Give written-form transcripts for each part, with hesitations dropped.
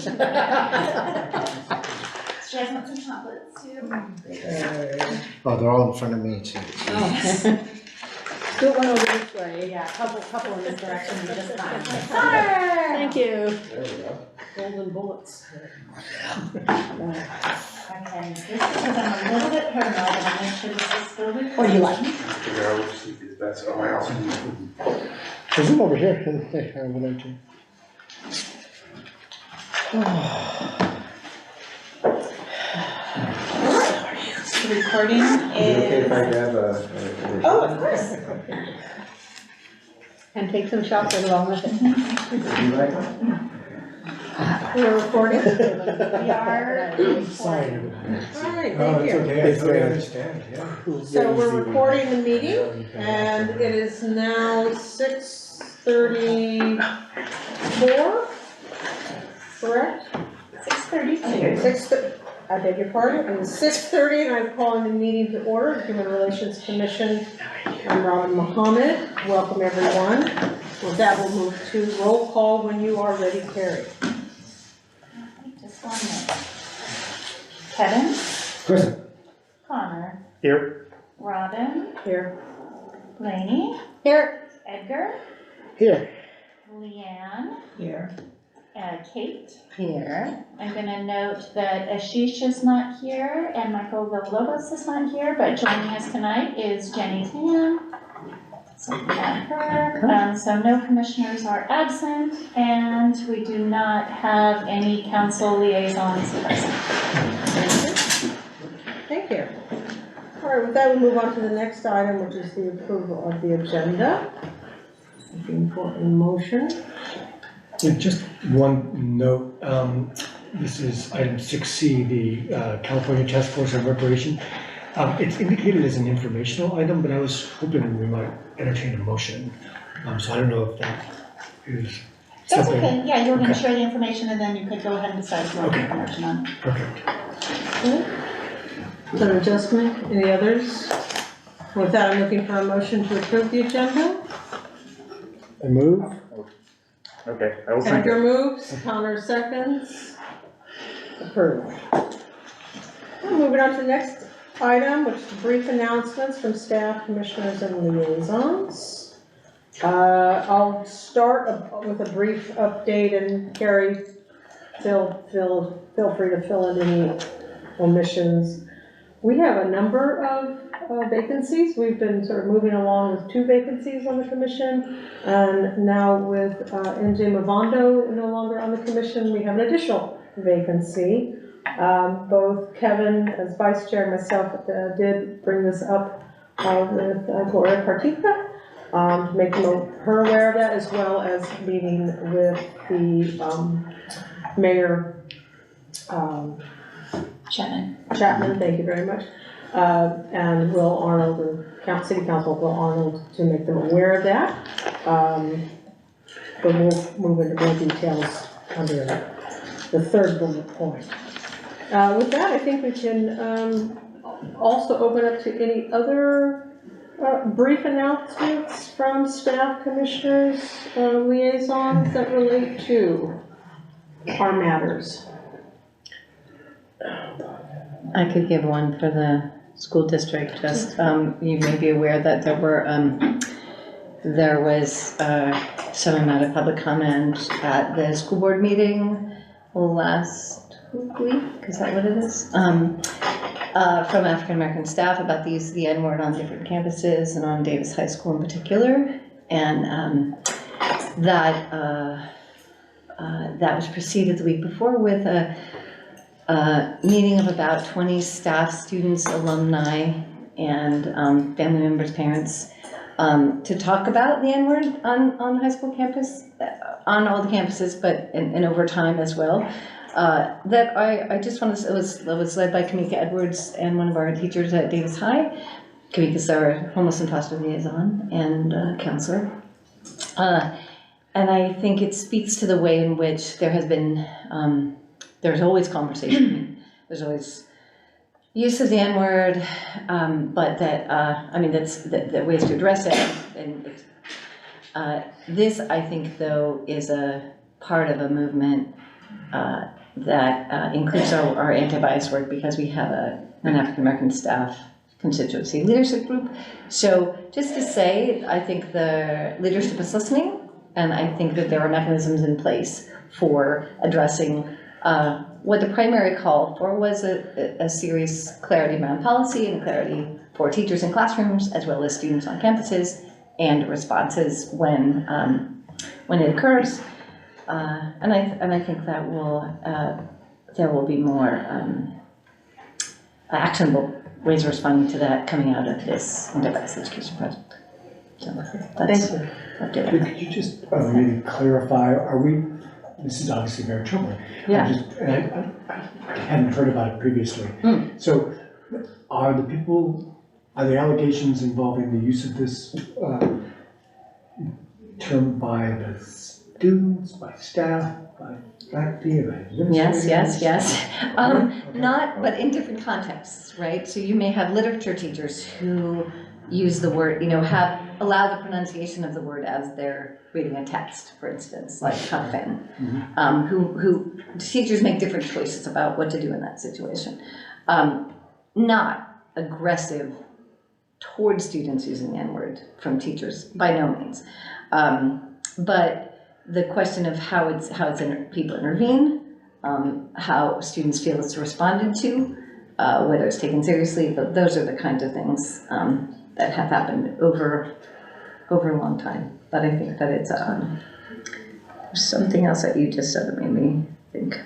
She guys want some chocolates too? Oh, they're all in front of me too. Do one over this way. Yeah, couple in this direction, just fine. Thank you. There we go. Golden bullets. Okay, this is because I'm a little bit paranoid, and I'll make sure this is still recording. What do you like? Figure out which seat is best. Oh, I also need. There's them over here. Hey, over there too. The recording Is it okay if I is. grab a? Oh, of course. And take some chocolate along with it. Would you like one? We're recording. We are. Sorry. All right, Oh, thank it's you. okay, I totally understand, yeah. So we're recording the meeting, and it is now 6:34, correct? 6:32. I beg your pardon, and it's 6:30, and I'm calling the meeting to order, Human Relations Commission. I'm Robin Mohammed, welcome everyone. With that, we'll move to roll call when you are ready, Carrie. Just 1 minute. Kevin, Present. Connor, Here. Robin, Here. Lainey, Here. Edgar, Here. Leanne, Here. Kate. Here. I'm gonna note that Ashish is not here and Michael Villalobos is not here, but joining us tonight is Jenny Tan. So we have her. So no commissioners are absent, and we do not have any council liaisons present. Thank you. All right, with that, we move on to the next item, which is the approval of the agenda. Looking for a motion. Just one note, this is item 6C, the California Task Force on Reparation. It's indicated as an informational item, but I was hoping we might entertain a motion. So I don't know if that is That's something. okay, yeah, you were gonna Okay. share the information and then you could go ahead and decide if you want to make a motion on. Perfect. Is that an adjustment? Any others? With that, I'm looking for a motion to approve the agenda. I move. Okay, I will Edgar moves, Connor seconds. Approved. Moving on to the next item, which is brief announcements from staff, commissioners, and liaisons. I'll start with a brief update, and Carrie, feel free to fill in any omissions. We have a number of vacancies. We've been sort of moving along with 2 vacancies on the commission, and now with NJ Movando no longer on the commission, we have an additional vacancy. Both Kevin as vice chair and myself did bring this up with Gloria Partica, to make her aware of that, as well as meeting with the mayor Chapman, thank you very much, and Will Arnold, or City Council Will Arnold, to make them aware of that. But we'll move into more details under the 3rd bullet point. With that, I think we can also open up to any other brief announcements from staff, commissioners, liaisons that relate to our matters. I could give one for the school district, just, you may be aware that there was some amount of public comment at the school board meeting last week, is that what it is? From African-American staff about the N-word on different campuses and on Davis High School in particular, and that was preceded the week before with a meeting of about 20 staff, students, alumni, and family members, parents, to talk about the N-word on the high school campus, on all the campuses, but and over time as well. That I just want to, it was led by Kamika Edwards and one of our teachers at Davis High. Kamika's our homeless and foster liaison and counselor. And I think it speaks to the way in which there has been, there's always conversation, there's always use of the N-word, but that, I mean, that's ways to address it. And this, I think, though, is a part of a movement that includes our anti-bias work because we have an African-American staff constituency leadership group. So just to say, I think the leadership is listening, and I think that there are mechanisms in place for addressing what the primary call for was a serious clarity around policy and clarity for teachers in classrooms as well as students on campuses and responses when it occurs. And I think that there will be more actionable ways of responding to that coming out of this anti-bias education project. So that's Thank you. update. Could you just maybe clarify, this is obviously very troubling. Yeah. I hadn't heard about it previously. So are the allegations involving the use of this term by the students, by staff, by faculty, by administrators? Yes. Not, but in different contexts, right? So you may have literature teachers who use the word, allow the pronunciation of the word as they're reading a text, for instance, like Huffin. Who teachers make different choices about what to do in that situation. Not aggressive towards students using the N-word from teachers, by no means. But the question of how people intervene, how students feel it's responded to, whether it's taken seriously, those are the kinds of things that have happened over a long time. But I think that it's something else that you just said that made me think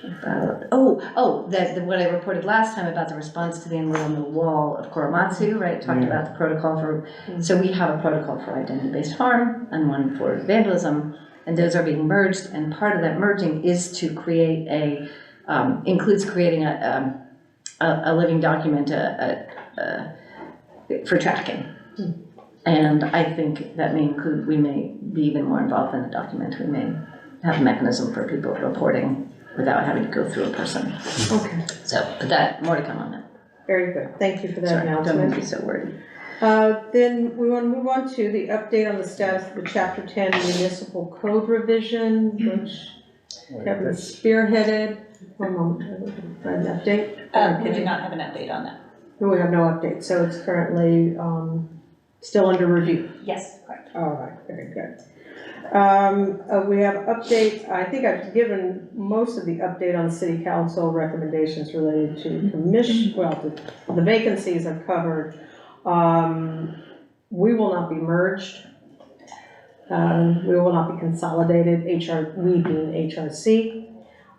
about. What I reported last time about the response to the N-word on the wall of Korematsu, right? Talked about the protocol for. So we have a protocol for identity-based harm and one for vandalism, and those are being merged. And part of that merging is to create includes creating a living document for tracking. And I think that may include, we may be even more involved in the document. We may have a mechanism for people reporting without having to go through a person. Okay, So, but that, more to come on that. very good. Thank you for that Sorry, don't announcement. be so wordy. Then we want to move on to the update on the status of the Chapter 10 municipal code revision, which Kevin spearheaded. One moment, an update? We do not have an update on that. No, we have no update, so it's currently still under review. Yes, correct. All right, very good. We have updates. I think I've given most of the update on city council recommendations related to commission, the vacancies I've covered. We will not be merged. We will not be consolidated, we being HRC.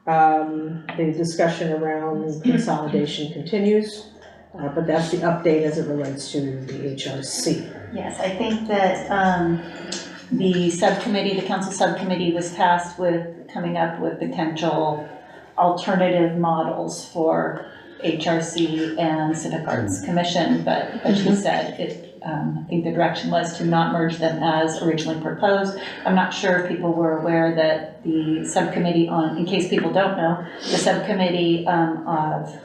The discussion around consolidation continues, but that's the update as it relates to the HRC. Yes, I think that the council subcommittee was tasked with coming up with potential alternative models for HRC and Civic Arts Commission, but as you said, I think the direction was to not merge them as originally proposed. I'm not sure if people were aware that the subcommittee in case people don't know, the subcommittee of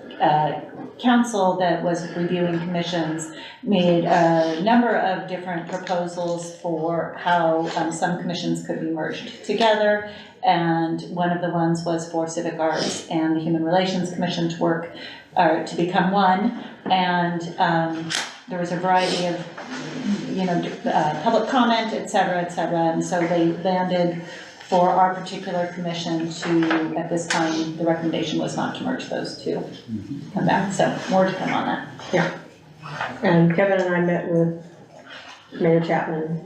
council that was reviewing commissions made a number of different proposals for how some commissions could be merged together. And one of the ones was for Civic Arts and the Human Relations Commission to work, to become one. And there was a variety of, public comment, et cetera, and so they landed for our particular commission to, at this time, the recommendation was not to merge those two, come back, so more to come on that. Yeah. And Kevin and I met with Mayor Chapman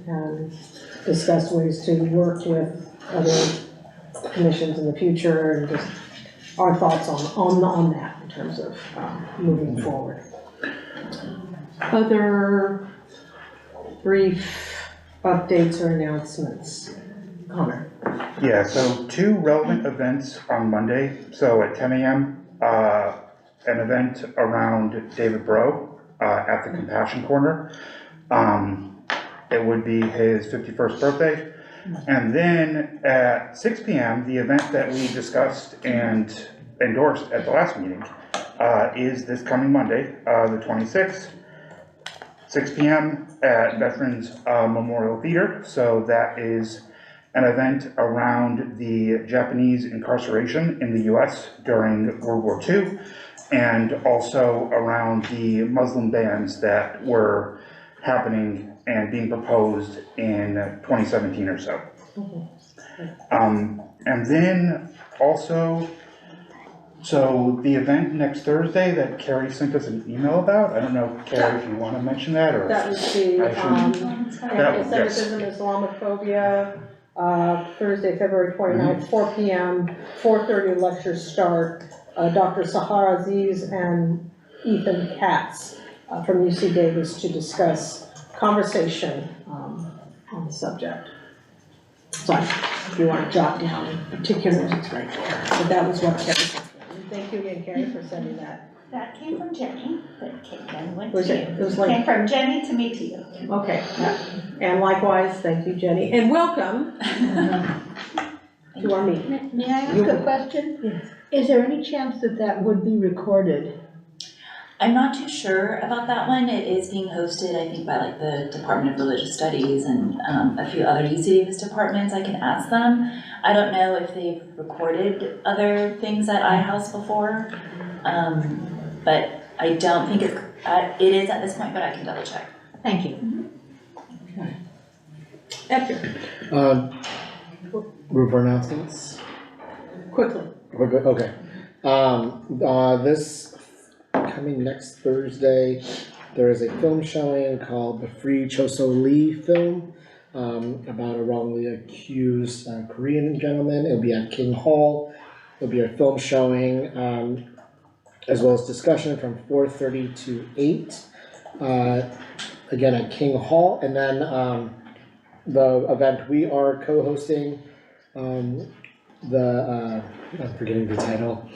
and discussed ways to work with other commissions in the future and just our thoughts on that in terms of moving forward. Other brief updates or announcements? Connor. Yeah, so 2 relevant events on Monday. So at 10 a.m., an event around David Bro at the Compassion Corner. It would be his 51st birthday. And then at 6 p.m., the event that we discussed and endorsed at the last meeting is this coming Monday, the 26th. 6 p.m. at Veterans Memorial Theater. So that is an event around the Japanese incarceration in the US during World War II, and also around the Muslim bans that were happening and being proposed in 2017 or so. And then also, so the event next Thursday that Carrie sent us an email about, I don't know, Carrie, if you want to mention that, or? That was the, I should- That one, yes. anti-Semitism, Islamophobia, Thursday, February 29th, 4 PM, 4:30 lectures start. Dr. Sahar Aziz and Ethan Katz from UC Davis to discuss conversation on the subject. So if you want to jot down particulars, it's right there. But that was what Carrie sent. Thank you again, Carrie, for sending that. That came from Jenny, that then went Was to it- you. it was like- Came from Jenny to me to you. Okay, yeah. And likewise, thank you, Jenny, and welcome to our meeting. May I ask a question? Yes. Is there any chance that that would be recorded? I'm not too sure about that one. It is being hosted, I think, by like the Department of Religious Studies and a few other UC Davis departments. I can ask them. I don't know if they've recorded other things at iHouse before, but I don't think it is at this point, but I can double check. Thank you. Edgar, Group announcements? quickly. We're good, okay. This coming next Thursday, there is a film showing called the Free Choso Lee film, about a wrongly accused Korean gentleman. It'll be at King Hall. There'll be a film showing, as well as discussion from 4:30 to 8, again at King Hall. And then, the event we are co-hosting, I'm forgetting the title.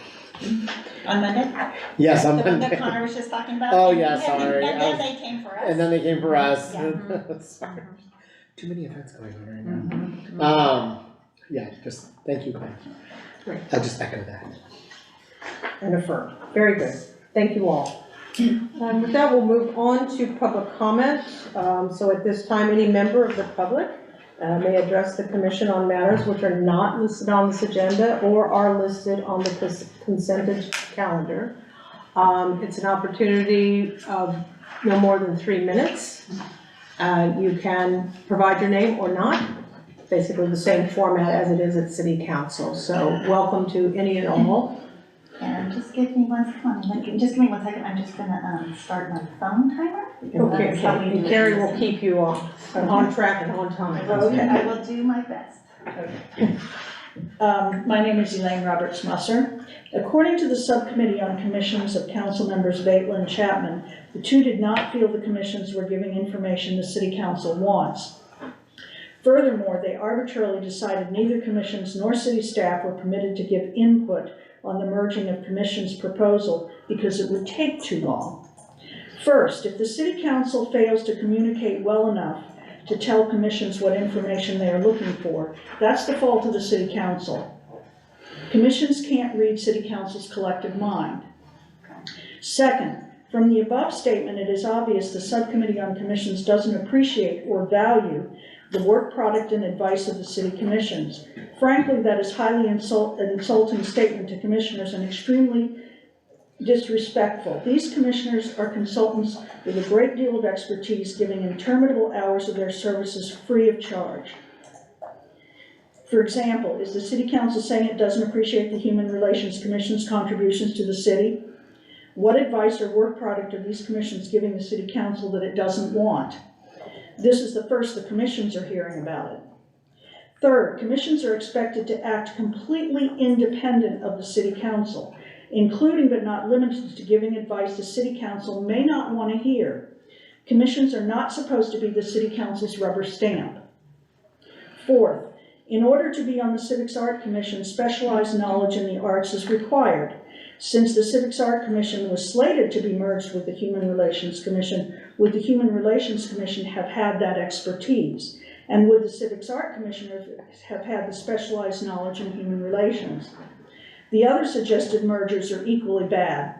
On Monday? Yes, on The one that Monday. Connor was just talking about? Oh, yeah, And then- sorry. And I then was- they came for us. And then they came for us. Yeah. Sorry. Too many events going on right now. Yeah, just, thank you, Claire. Great. I'll just echo that. And affirm. Very good. Thank you all. With that, we'll move on to public comment. So at this time, any member of the public may address the commission on matters which are not listed on this agenda or are listed on the consented calendar. It's an opportunity of no more than 3 minutes. You can provide your name or not, basically the same format as it is at city council. So welcome to any and all. And just give me one second, just give me 1 second, I'm just gonna, start my phone timer. because Okay, that's how we do and it. Carrie will keep you on track and on time. Okay, I will do my best. My name is Elaine Roberts Musser. According to the Subcommittee on Commissions of Council Members Bateman and Chapman, the two did not feel the commissions were giving information the City Council wants. Furthermore, they arbitrarily decided neither commissions nor city staff were permitted to give input on the merging of commissions proposal because it would take too long. First, if the City Council fails to communicate well enough to tell commissions what information they are looking for, that's the fault of the City Council. Commissions can't read City Council's collective mind. Second, from the above statement, it is obvious the Subcommittee on Commissions doesn't appreciate or value the work product and advice of the City Commissions. Frankly, that is highly an insulting statement to commissioners and extremely disrespectful. These commissioners are consultants with a great deal of expertise, giving interminable hours of their services free of charge. For example, is the City Council saying it doesn't appreciate the Human Relations Commission's contributions to the city? What advice or work product are these commissions giving the City Council that it doesn't want? This is the first the commissions are hearing about it. Third, commissions are expected to act completely independent of the City Council, including but not limited to giving advice the City Council may not want to hear. Commissions are not supposed to be the City Council's rubber stamp. Fourth, in order to be on the Civics Art Commission, specialized knowledge in the arts is required. Since the Civics Art Commission was slated to be merged with the Human Relations Commission, would the Human Relations Commission have had that expertise? And would the Civics Art Commissioners have had the specialized knowledge in human relations? The other suggested mergers are equally bad.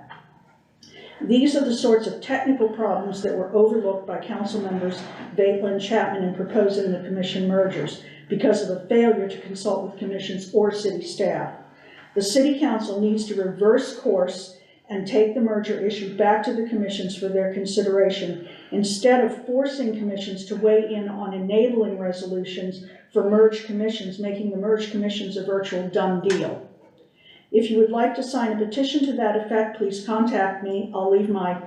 These are the sorts of technical problems that were overlooked by council members Bateman and Chapman in proposing the commission mergers. because of a failure to consult with commissions or city staff. The city council needs to reverse course and take the merger issue back to the commissions for their consideration, instead of forcing commissions to weigh in on enabling resolutions for merged commissions, making the merged commissions a virtual done deal. If you would like to sign a petition to that effect, please contact me. I'll leave my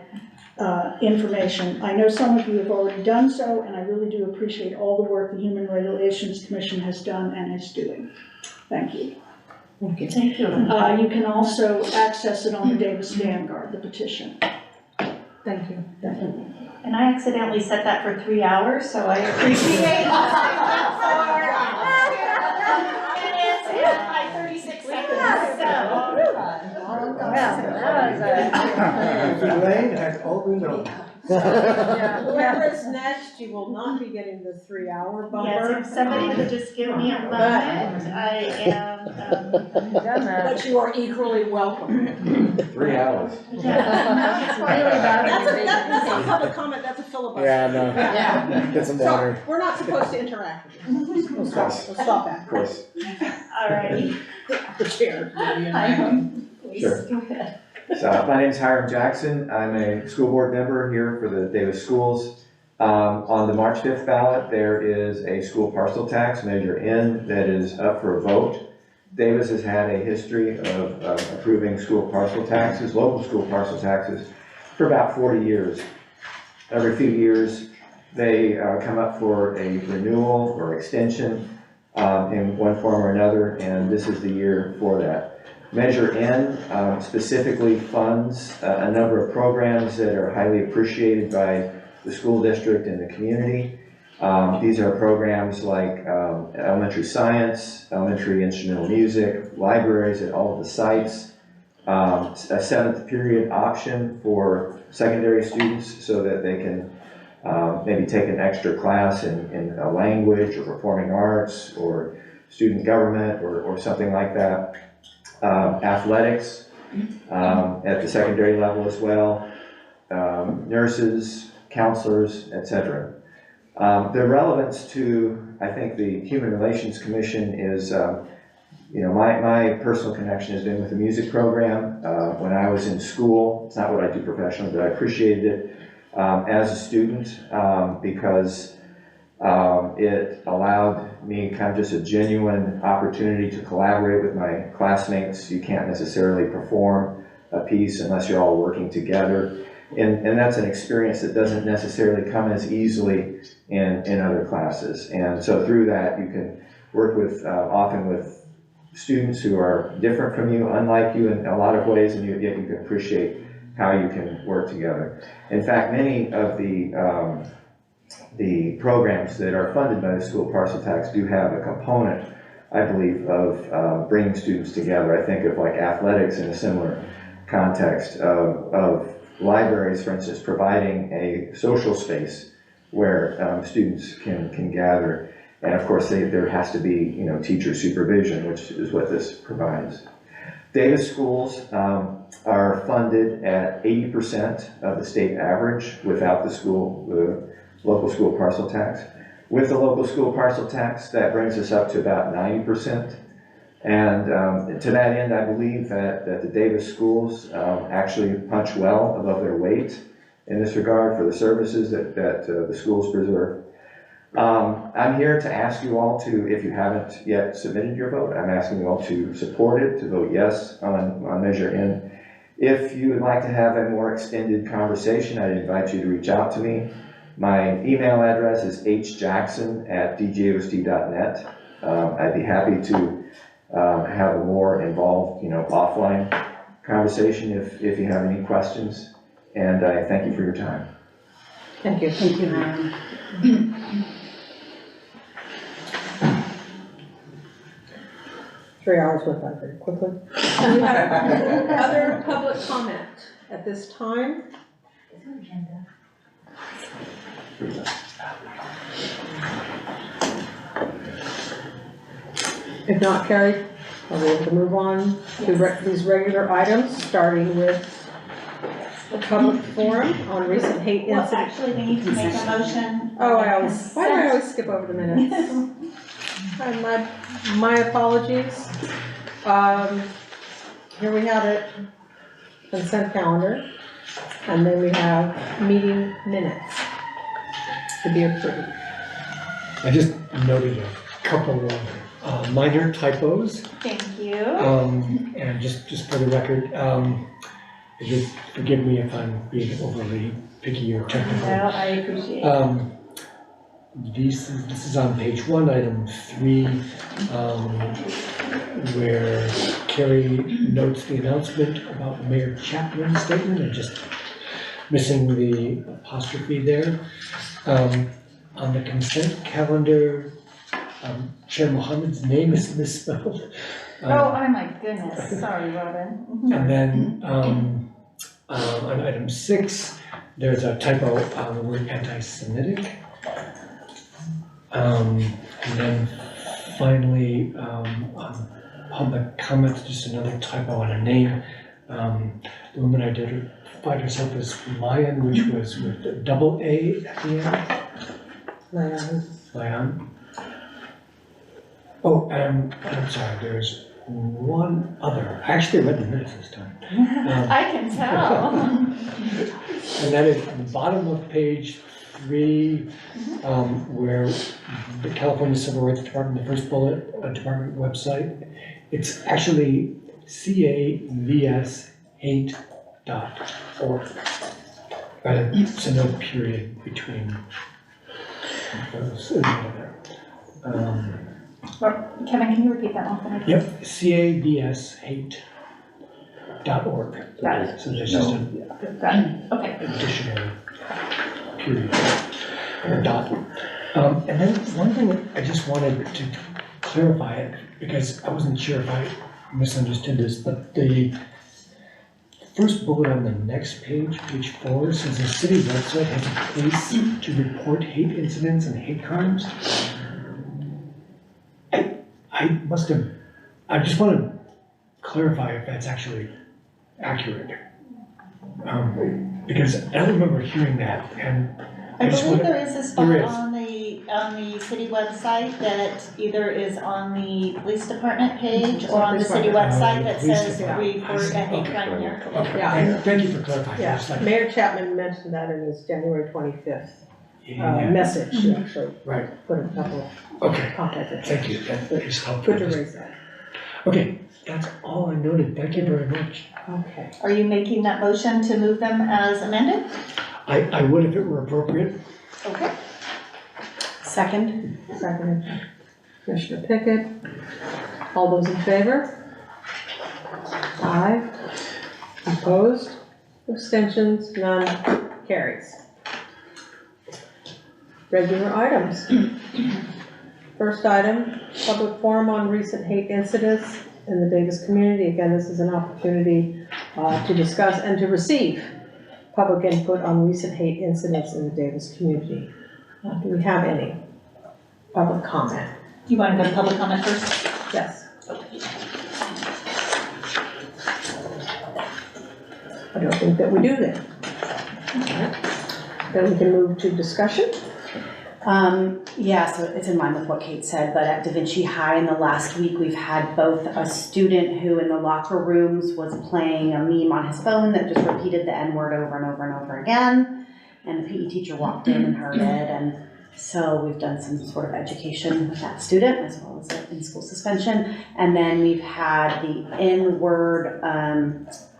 information. I know some of you have already done so, and I really do appreciate all the work the Human Relations Commission has done and is doing. Thank you. Thank you. Thank you. You can also access it on the Davis Vanguard, the petition. Thank you. And I accidentally set that for 3 hours, so I appreciate it. Minutes and my 36 seconds, so. Elaine has opened up. Whoever is next, you will not be getting the 3-hour bumper. Yes, if somebody could just give me a moment, I am, But you are equally welcome. 3 hours. That's a public comment, that's a filibuster. Yeah, no. Yeah. Get some So, water. we're not supposed to interact with you. We'll stop that. Of course. alrighty. The chair. Please, Sure. go ahead. So my name's Hiram Jackson. I'm a school board member here for the Davis Schools. On the March 5th ballot, there is a school parcel tax, Measure N, that is up for a vote. Davis has had a history of approving school parcel taxes, local school parcel taxes, for about 40 years. Every few years, they come up for a renewal or extension in one form or another, and this is the year for that. Measure N specifically funds a number of programs that are highly appreciated by the school district and the community. These are programs like elementary science, elementary instrumental music, libraries at all of the sites, a 7th period option for secondary students so that they can maybe take an extra class in a language or performing arts or student government or something like that. Athletics at the secondary level as well, nurses, counselors, etc. The relevance to, I think, the Human Relations Commission is, my personal connection has been with the music program. When I was in school, it's not what I do professionally, but I appreciated it as a student because it allowed me kind of just a genuine opportunity to collaborate with my classmates. You can't necessarily perform a piece unless you're all working together. And that's an experience that doesn't necessarily come as easily in other classes. And so through that, you can work with, often with students who are different from you, unlike you in a lot of ways, and yet you can appreciate how you can work together. In fact, many of the programs that are funded by the school parcel tax do have a component, I believe, of bringing students together. I think of like athletics in a similar context of libraries, for instance, providing a social space where students can gather. And of course, there has to be, teacher supervision, which is what this provides. Davis schools are funded at 80% of the state average without the local school parcel tax. With the local school parcel tax, that brings us up to about 90%. And to that end, I believe that the Davis schools actually punch well above their weight in this regard for the services that the schools preserve. I'm here to ask you all to, if you haven't yet submitted your vote, I'm asking you all to support it, to vote yes on Measure N. If you would like to have a more extended conversation, I'd invite you to reach out to me. My email address is hjackson@djost.net. I'd be happy to have a more involved, offline conversation if you have any questions. And I thank you for your time. Thank you. Thank you. 3 hours went by very quickly. Do we have other public comment at this time? If not, Carrie, are we able to move on to these regular items, starting with the public forum on recent hate Well, incidents? actually, we need to make a motion. Oh, why do I always skip over the minutes? And my apologies. Here we have it, consent calendar, and then we have meeting minutes to be approved. I just noted a couple of minor typos, Thank you. and just for the record, just forgive me if I'm being overly picky or No, technical. I appreciate it. This is on page 1, item 3, where Carrie notes the announcement about Mayor Chapman's statement and just missing the apostrophe there. On the consent calendar, Chair Mohammed's name is misspelled. Oh my goodness, sorry, Robin. And then, on item 6, there's a typo on the word anti-Semitic. And then finally, on public comments, just another typo on a name. The woman identified herself as Mayan, which was with a double A at the end. Mayan. Oh, I'm sorry, there's one other. I actually read the minutes this time. I can tell. And that is at the bottom of page 3, where the California Civil Rights Department, the first bullet, department website, it's actually cavshate.org. So no period between those. Kevin, can you repeat that one for me? Yep, cavshate.org. Got it. So there's just an Got it, okay. additional period or dot. And then one thing that I just wanted to clarify it, because I wasn't sure if I misunderstood this, but the first bullet on the next page, page 4, says the city website has a place to report hate incidents and hate crimes. I just want to clarify if that's actually accurate. Because I don't remember hearing that, and I just believe wanna- there is a spot there is. on the city website that either is on the police department page or on the city website that Police says department. report a hate crime here. Okay, Yeah. thank you for clarifying. Yeah, It's like- Mayor Chapman mentioned that in his January 25th Yeah, message, he actually right, put a couple okay, of contact thank you, that is helpful. Good to raise that. Okay, that's all I noted, thank you very much. Okay. Are you making that motion to move them as amended? I would if it were appropriate. Okay. Second. Second, Commissioner Pickett. All those in favor? Aye. Opposed? Abstentions? None. Carries. Regular items. First item, public forum on recent hate incidents in the Davis community. Again, this is an opportunity to discuss and to receive public input on recent hate incidents in the Davis community. Do we have any public comment? You want to go to public comment first? Yes. I don't think that we do then. Then we can move to discussion. Yeah, so it's in line with what Kate said, but at Da Vinci High in the last week, we've had both a student who in the locker rooms was playing a meme on his phone that just repeated the N-word over and over and over again, and the PE teacher walked in and heard it, and so we've done some sort of education with that student as well as an in-school suspension, and then we've had the N-word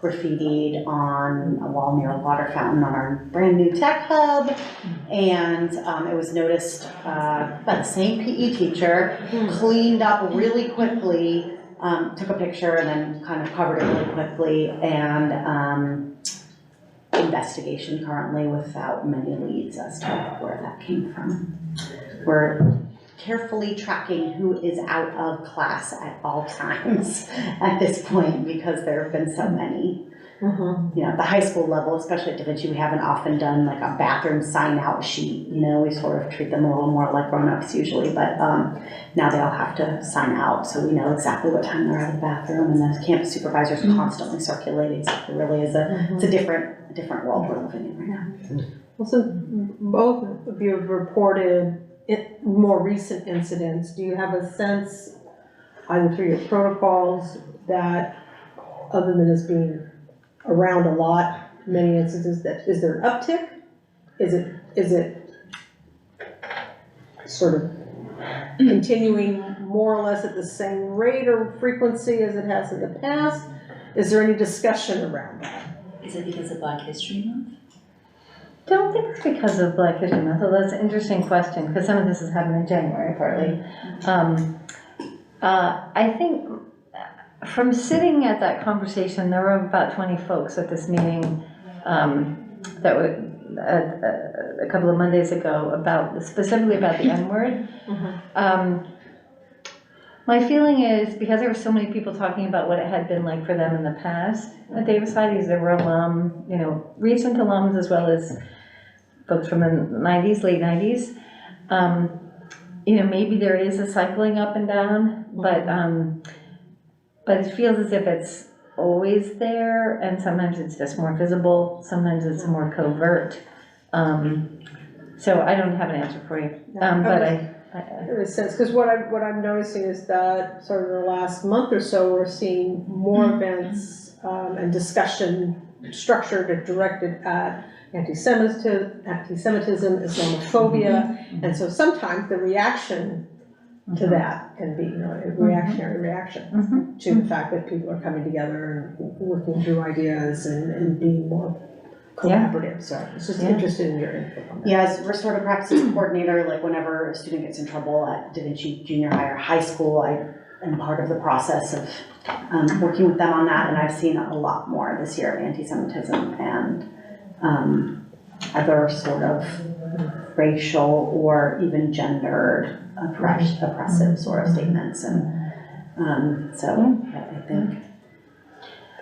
graffitied on a wall near a water fountain on our brand new tech hub, and it was noticed by the same PE teacher, cleaned up really quickly, took a picture and then kind of covered it really quickly, and investigation currently without many leads as to where that came from. We're carefully tracking who is out of class at all times at this point because there have been so many. You know, at the high school level, especially at Da Vinci, we haven't often done like a bathroom sign out sheet. You know, we sort of treat them a little more like grown-ups usually, but now they all have to sign out, so we know exactly what time they're out of the bathroom, and the campus supervisor's constantly circulating, so it really is it's a different world we're living in right now. Well, since both of you have reported more recent incidents, do you have a sense, either through your protocols, that other than this being around a lot, many instances, that, is there an uptick? Is it sort of continuing more or less at the same rate or frequency as it has in the past? Is there any discussion around that? Is it because of Black History Month? Don't think it's because of Black History Month, although that's an interesting question, because some of this has happened in January partly. I think from sitting at that conversation, there were about 20 folks at this meeting that were a couple of Mondays ago specifically about the N-word. My feeling is, because there were so many people talking about what it had been like for them in the past at Davis High, there were recent alums as well as folks from the 90s, late 90s. Maybe there is a cycling up and down, but it feels as if it's always there, and sometimes it's just more visible, sometimes it's more covert. So I don't have an answer for you, but There is sense, because what I'm noticing is that sort of the last month or so, we're seeing more events and discussion structured and directed at anti-Semitism, Islamophobia, and so sometimes the reaction to that can be, a reactionary reaction to the fact that people are coming together and working through ideas and being more collaborative. So it's just interested in your input on that. Yeah, as restorative practices coordinator, like whenever a student gets in trouble at Da Vinci Junior High or high school, I am part of the process of working with them on that, and I've seen a lot more this year of anti-Semitism and other sort of racial or even gendered oppressive sort of statements, and so I think.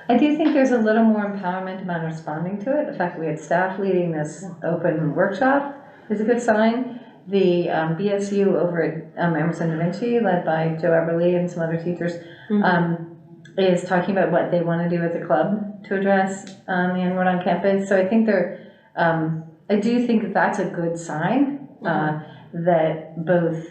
I do think there's a little more empowerment about responding to it. The fact that we had staff leading this open workshop is a good sign. The BSU over at Emerson Da Vinci, led by Joe Eberly and some other teachers, is talking about what they want to do as a club to address the N-word on campus. So I think I do think that's a good sign that both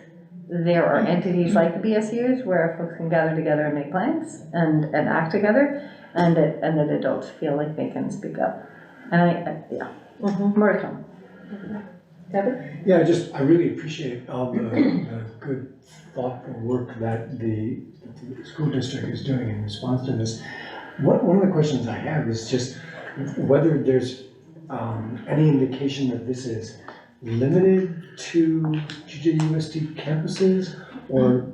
there are entities like the BSUs where folks can gather together and make plans and act together, and that adults feel like they can speak up. And more to come. Kevin? Yeah, I really appreciate all the good, thoughtful work that the school district is doing in response to this. One of the questions I have is just whether there's any indication that this is limited to GJUSD campuses, or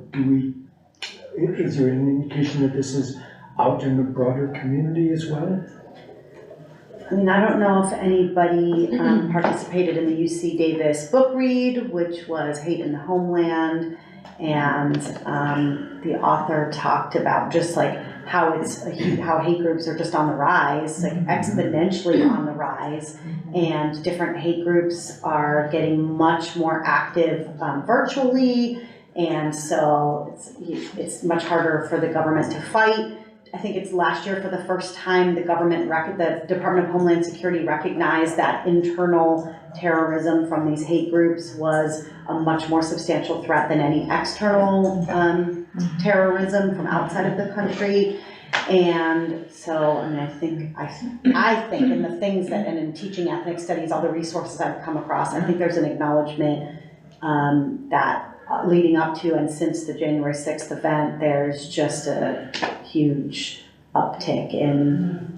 is there an indication that this is out in the broader community as well? I mean, I don't know if anybody participated in the UC Davis book read, which was Hate in the Homeland, and the author talked about just like how hate groups are just on the rise, like exponentially on the rise, and different hate groups are getting much more active virtually, and so it's much harder for the government to fight. I think it's last year for the first time the Department of Homeland Security recognized that internal terrorism from these hate groups was a much more substantial threat than any external terrorism from outside of the country. And so, I mean, I think in the things that, and in teaching ethnic studies, all the resources I've come across, I think there's an acknowledgement that leading up to and since the January 6th event, there's just a huge uptick in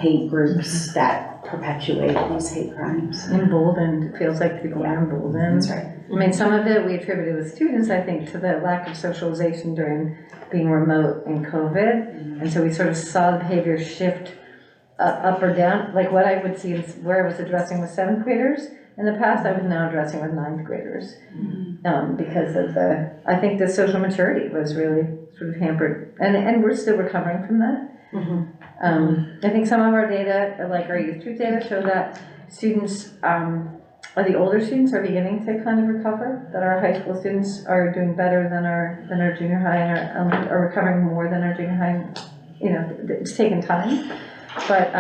hate groups that perpetuate these hate crimes. Emboldened, it feels like people are emboldened. That's right. I mean, some of it we attributed with students, I think, to the lack of socialization during being remote and COVID. And so we sort of saw the behavior shift up or down. Like what I would see is where I was addressing with 7th graders in the past, I was now addressing with 9th graders. Because of I think the social maturity was really sort of hampered. And we're still recovering from that. I think some of our data, like our youth group data, show that students, the older students are beginning to kind of recover, that our high school students are doing better than our junior high and are recovering more than our junior high. It's taken time. But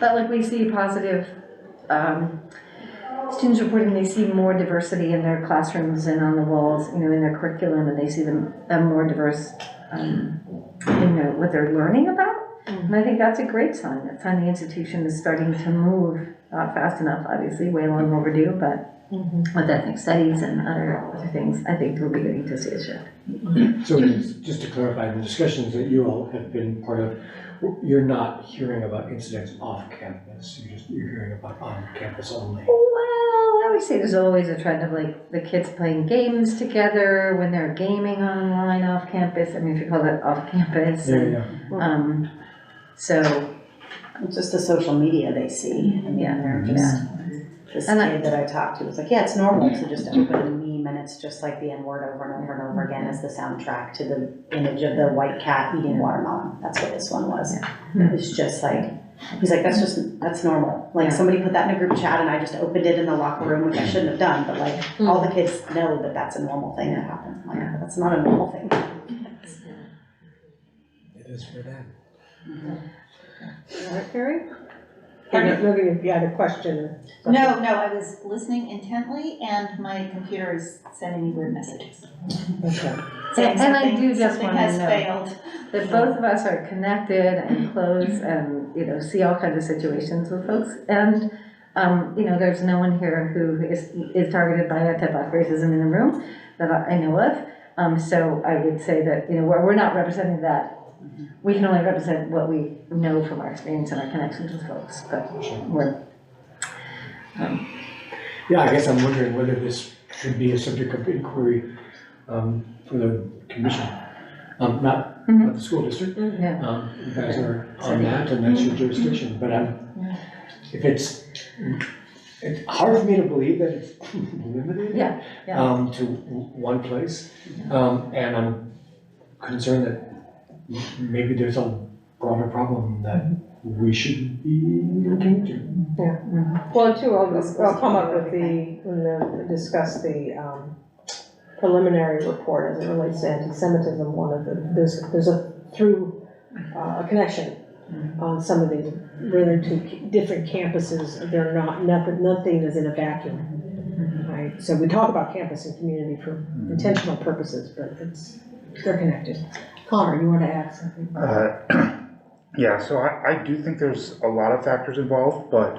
like we see positive students reporting they see more diversity in their classrooms and on the walls, you know, in their curriculum, and they see them more diverse, you know, what they're learning about. And I think that's a great sign. That sign the institution is starting to move, not fast enough, obviously, way long overdue, but with ethnic studies and other things, I think we're beginning to see a shift. So just to clarify, the discussions that you all have been part of, you're not hearing about incidents off campus, you're hearing about on campus only. Well, I would say there's always a trend of like the kids playing games together when they're gaming online off campus. I mean, if you call that off campus. And, so. It's just the social media they see. I mean, they're just, this kid that I talked to was like, yeah, it's normal to just open a meme and it's just like the N word over and over and over again as the soundtrack to the image of the white cat eating watermelon. That's what this one was. It's just like, he's like, that's normal. Like somebody put that in a group chat and I just opened it in the locker room, which I shouldn't have done, but like all the kids know that that's a normal thing that happens. Like, that's not a normal thing. It is for them. All right, Carrie? If you had a question. No, I was listening intently and my computer is sending me weird messages. Okay. Saying And I do just something want has to failed. note that both of us are connected and close and, you know, see all kinds of situations with folks. And, you know, there's no one here who is targeted by anti-Black racism in the room that I know of. So I would say that, you know, we're not representing that. We can only represent what we know from our experience and our connections with folks, but we're, Yeah, I guess I'm wondering whether this should be a subject of inquiry for the commission, not the school district. yeah. You guys are on that and that's your jurisdiction, but if it's hard for me to believe that it's limited Yeah, to one place. And I'm concerned that maybe there's a broader problem that we should be looking into. Well, too, I'll come up with discuss the preliminary report as it relates to anti-Semitism. There's a a connection on some of these really two different campuses. They're nothing is in a vacuum, right? So we talk about campus and community for intentional purposes, but they're connected. Connor, you want to add something? Yeah, so I do think there's a lot of factors involved, but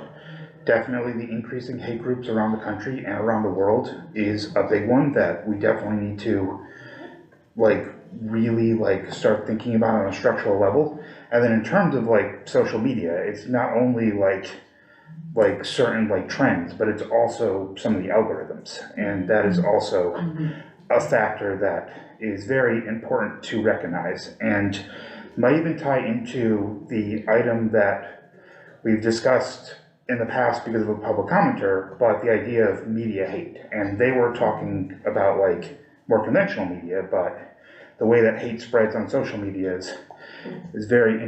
definitely the increasing hate groups around the country and around the world is a big one that we definitely need to really start thinking about on a structural level. And then in terms of social media, it's not only certain trends, but it's also some of the algorithms, and that is also a factor that is very important to recognize, and might even tie into the item that we've discussed in the past because of a public commenter, but the idea of media hate. And they were talking about more conventional media, but the way that hate spreads on social media is very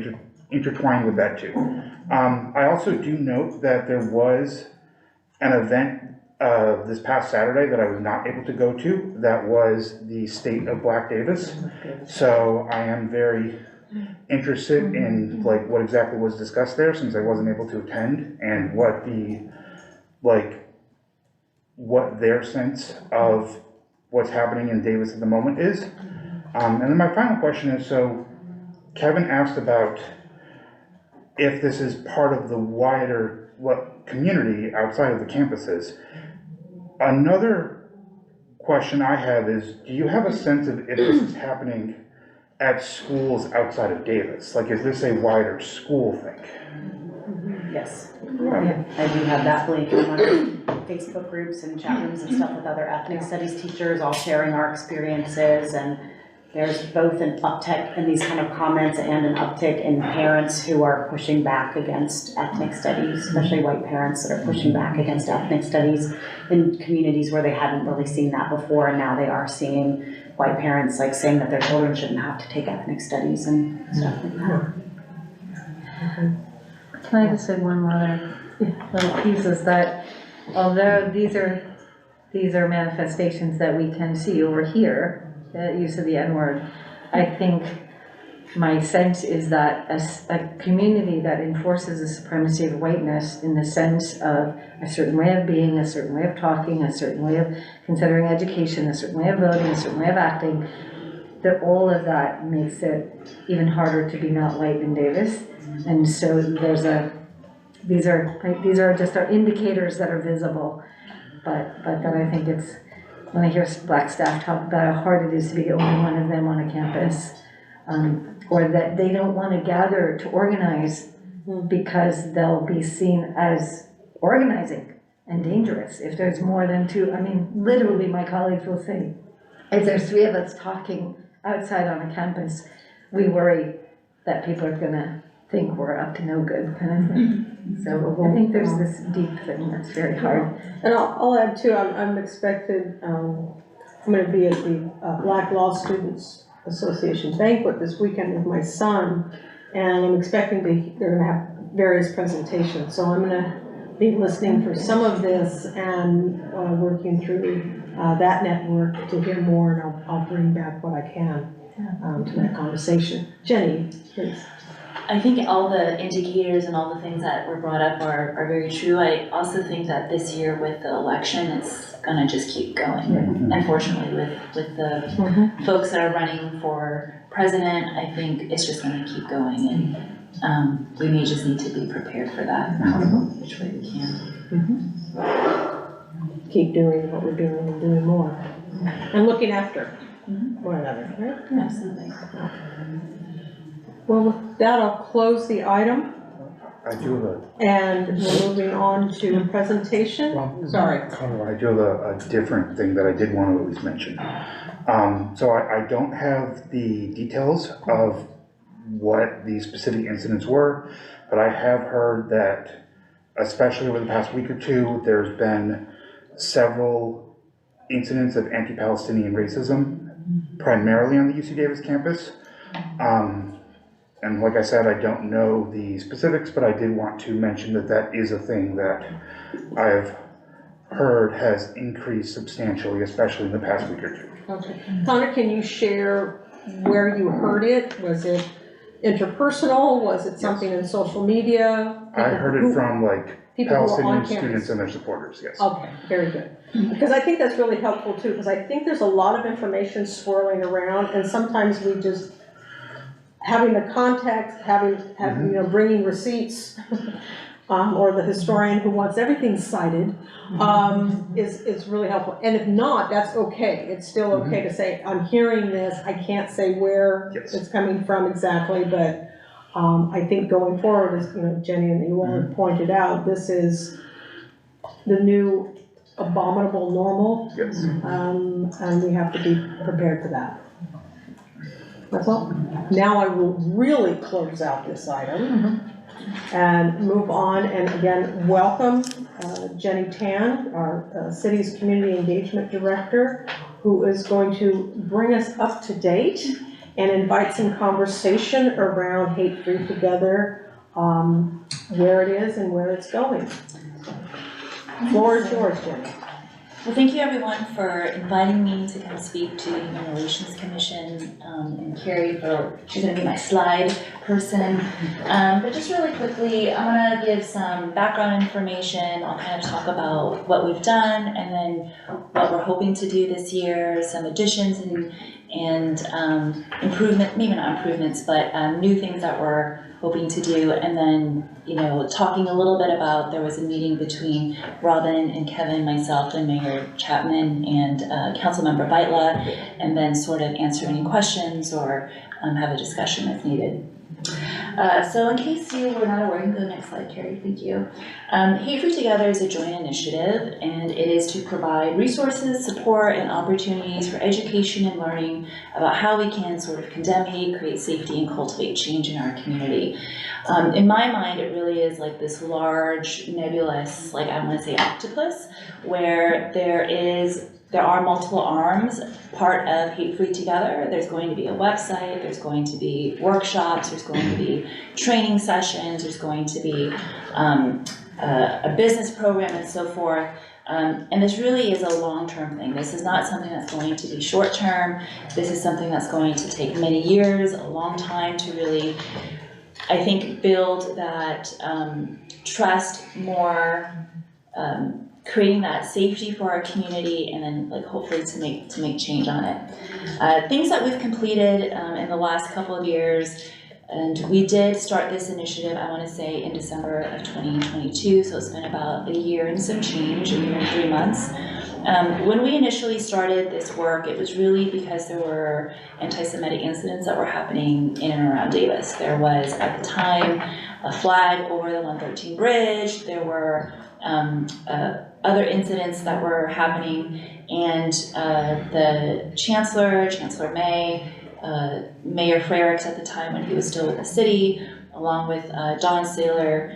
intertwined with that too. I also do note that there was an event this past Saturday that I was not able to go to, that was the State of Black Davis. So I am very interested in what exactly was discussed there, since I wasn't able to attend, and what their sense of what's happening in Davis at the moment is. And then my final question is, so Kevin asked about if this is part of the wider community outside of the campuses. Another question I have is, do you have a sense of if this is happening at schools outside of Davis? Is this a wider school thing? Yes. I do have that link in one of Facebook groups and chat rooms and stuff with other ethnic studies teachers, all sharing our experiences, and there's both an uptick in these kind of comments and an uptick in parents who are pushing back against ethnic studies, especially white parents that are pushing back against ethnic studies in communities where they hadn't really seen that before, and now they are seeing white parents saying that their children shouldn't have to take ethnic studies and stuff like that. Can I just say one other little piece, is that although these are manifestations that we can see over here, the use of the N-word, I think my sense is that a community that enforces the supremacy of whiteness in the sense of a certain way of being, a certain way of talking, a certain way of considering education, a certain way of voting, a certain way of acting, that all of that makes it even harder to be not white in Davis. And so these are just our indicators that are visible, but that I think it's, when I hear black staff talk about how hard it is to be the only one of them on a campus, or that they don't want to gather to organize because they'll be seen as organizing and dangerous if there's more than two. I mean, literally my colleagues will say, if there's three of us talking outside on a campus, we worry that people are gonna think we're up to no good kind of thing. So I think there's this deep thing that's very hard. And I'll add too, I'm expected, I'm gonna be at the Black Law Students Association banquet this weekend with my son, and I'm expecting they're gonna have various presentations, so I'm gonna be listening for some of this and working through that network to hear more, and I'll bring back what I can to that conversation. Jenny, please. I think all the indicators and all the things that were brought up are very true. I also think that this year with the election, it's gonna just keep going. Unfortunately, with the folks that are running for president, I think it's just gonna keep going, and we may just need to be prepared for that, which way we can. Keep doing what we're doing and doing more, and looking after one another, right? Absolutely. Well, with that, I'll close the item, I do have a, and we're moving on to presentation. Sorry. Connor, I do have a different thing that I did want to at least mention. So I don't have the details of what the specific incidents were, but I have heard that, especially over the past week or two, there's been several incidents of anti-Palestinian racism, primarily on the UC Davis campus. And like I said, I don't know the specifics, but I did want to mention that that is a thing that I've heard has increased substantially, especially in the past week or two. Okay. Connor, can you share where you heard it? Was it interpersonal? Was it something in social media? I heard it from like people who are on Palestinian campus. students and their supporters, yes. Okay, very good. Because I think that's really helpful too, because I think there's a lot of information swirling around, and sometimes we just, having the context, having you know, bringing receipts, or the historian who wants everything cited, is really helpful. And if not, that's okay. It's still okay to say, I'm hearing this, I can't say where it's coming from exactly, but I think going forward, as you know, Jenny and you all have pointed out, this is the new abominable normal. Yes. And we have to be prepared for that. That's all. Now I will really close out this item and move on, and again, welcome Jenny Tan, our city's community engagement director, who is going to bring us up to date and invite some conversation around Hate Free Together, where it is and where it's going. Floor is yours, Jenny. Well, thank you everyone for inviting me to come speak to the Human Relations Commission, and Carrie she's gonna be my slide person. But just really quickly, I'm gonna give some background information. I'll kind of talk about what we've done and then what we're hoping to do this year, some additions and improvement, maybe not improvements, but new things that we're hoping to do, and then, you know, talking a little bit about, there was a meeting between Robin and Kevin, myself, and Mayor Chapman and Councilmember Beitla, and then sort of answer any questions or have a discussion if needed. So in case you were not aware, you can go to the next slide, Carrie, thank you. Hate Free Together is a joint initiative, and it is to provide resources, support, and opportunities for education and learning about how we can sort of condemn hate, create safety, and cultivate change in our community. In my mind, it really is like this large, nebulous, like I want to say octopus, where there are multiple arms, part of Hate Free Together. There's going to be a website, there's going to be workshops, there's going to be training sessions, there's going to be a business program and so forth. And this really is a long-term thing. This is not something that's going to be short-term. This is something that's going to take many years, a long time to really, I think, build that trust more, creating that safety for our community, and then like hopefully to make change on it. Things that we've completed in the last couple of years, and we did start this initiative, I want to say, in December of 2022, so it's been about a year and some change, a year and 3 months. When we initially started this work, it was really because there were anti-Semitic incidents that were happening in and around Davis. There was, at the time, a flag over the 113 bridge. There were other incidents that were happening, and the Chancellor May, Mayor Frericks at the time when he was still with the city, along with Don Saylor,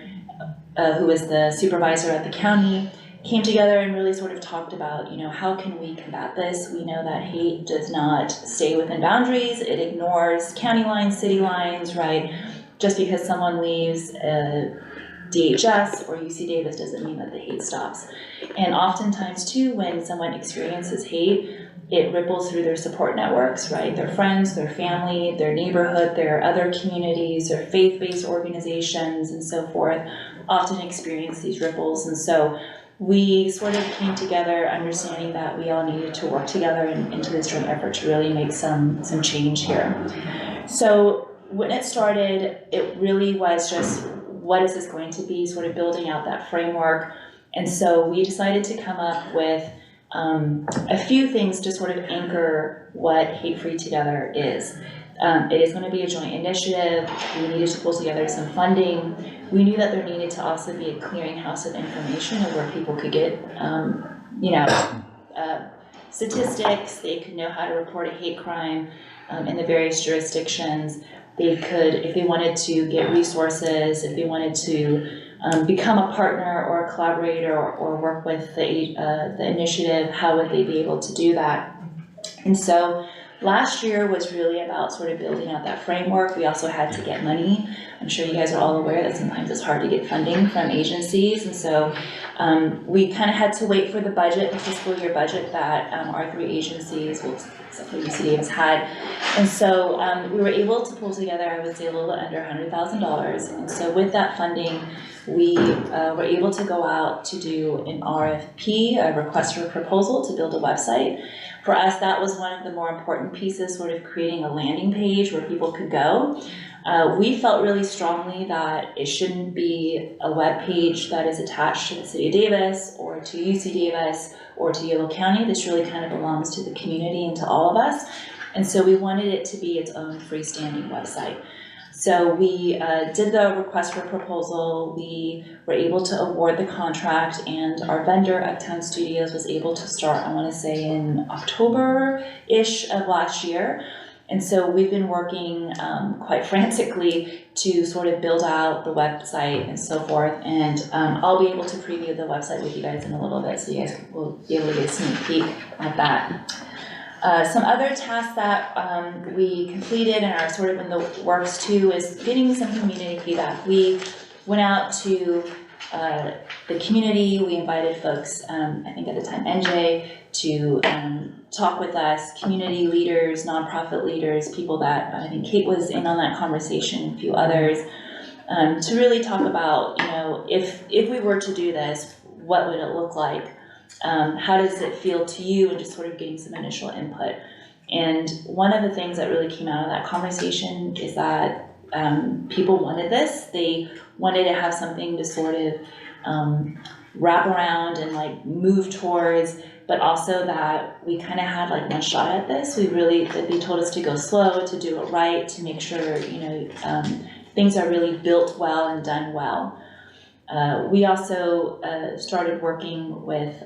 who was the supervisor at the county, came together and really sort of talked about, you know, how can we combat this? We know that hate does not stay within boundaries. It ignores county lines, city lines, right? Just because someone leaves DHS or UC Davis doesn't mean that the hate stops. And oftentimes too, when someone experiences hate, it ripples through their support networks, right? Their friends, their family, their neighborhood, their other communities, their faith-based organizations, and so forth, often experience these ripples. And so we sort of came together understanding that we all needed to work together into this joint effort to really make some change here. So when it started, it really was just, what is this going to be, sort of building out that framework. And so we decided to come up with a few things to sort of anchor what Hate Free Together is. It is going to be a joint initiative. We needed to pull together some funding. We knew that there needed to also be a clearinghouse of information of where people could get, statistics. They could know how to report a hate crime in the various jurisdictions. They could, if they wanted to get resources, if they wanted to become a partner or a collaborator or work with the initiative, how would they be able to do that? And so last year was really about sort of building out that framework. We also had to get money. I'm sure you guys are all aware that sometimes it's hard to get funding from agencies. And so we kind of had to wait for the budget, the fiscal year budget that our three agencies, well, except for UC Davis, had. And so we were able to pull together, I would say, a little bit under $100,000. And so with that funding, we were able to go out to do an RFP, a request for proposal, to build a website. For us, that was one of the more important pieces, sort of creating a landing page where people could go. We felt really strongly that it shouldn't be a web page that is attached to the City of Davis or to UC Davis or to Yolo County. This really kind of belongs to the community and to all of us. And so we wanted it to be its own freestanding website. So we did the request for proposal. We were able to award the contract, and our vendor, Uptown Studios, was able to start, I want to say, in October-ish of last year. And so we've been working quite frantically to sort of build out the website and so forth. And I'll be able to preview the website with you guys in a little bit, so you guys will be able to get a sneak peek at that. Some other tasks that we completed and are sort of in the works too is getting some community feedback. We went out to the community. We invited folks, I think at the time NJ, to talk with us, community leaders, nonprofit leaders, people that, I think Kate was in on that conversation, a few others, to really talk about, you know, if we were to do this, what would it look like? How does it feel to you, and just sort of getting some initial input. And one of the things that really came out of that conversation is that people wanted this. They wanted to have something to sort of wrap around and like move towards, but also that we kind of had like one shot at this. They told us to go slow, to do it right, to make sure, you know, things are really built well and done well. We also started working with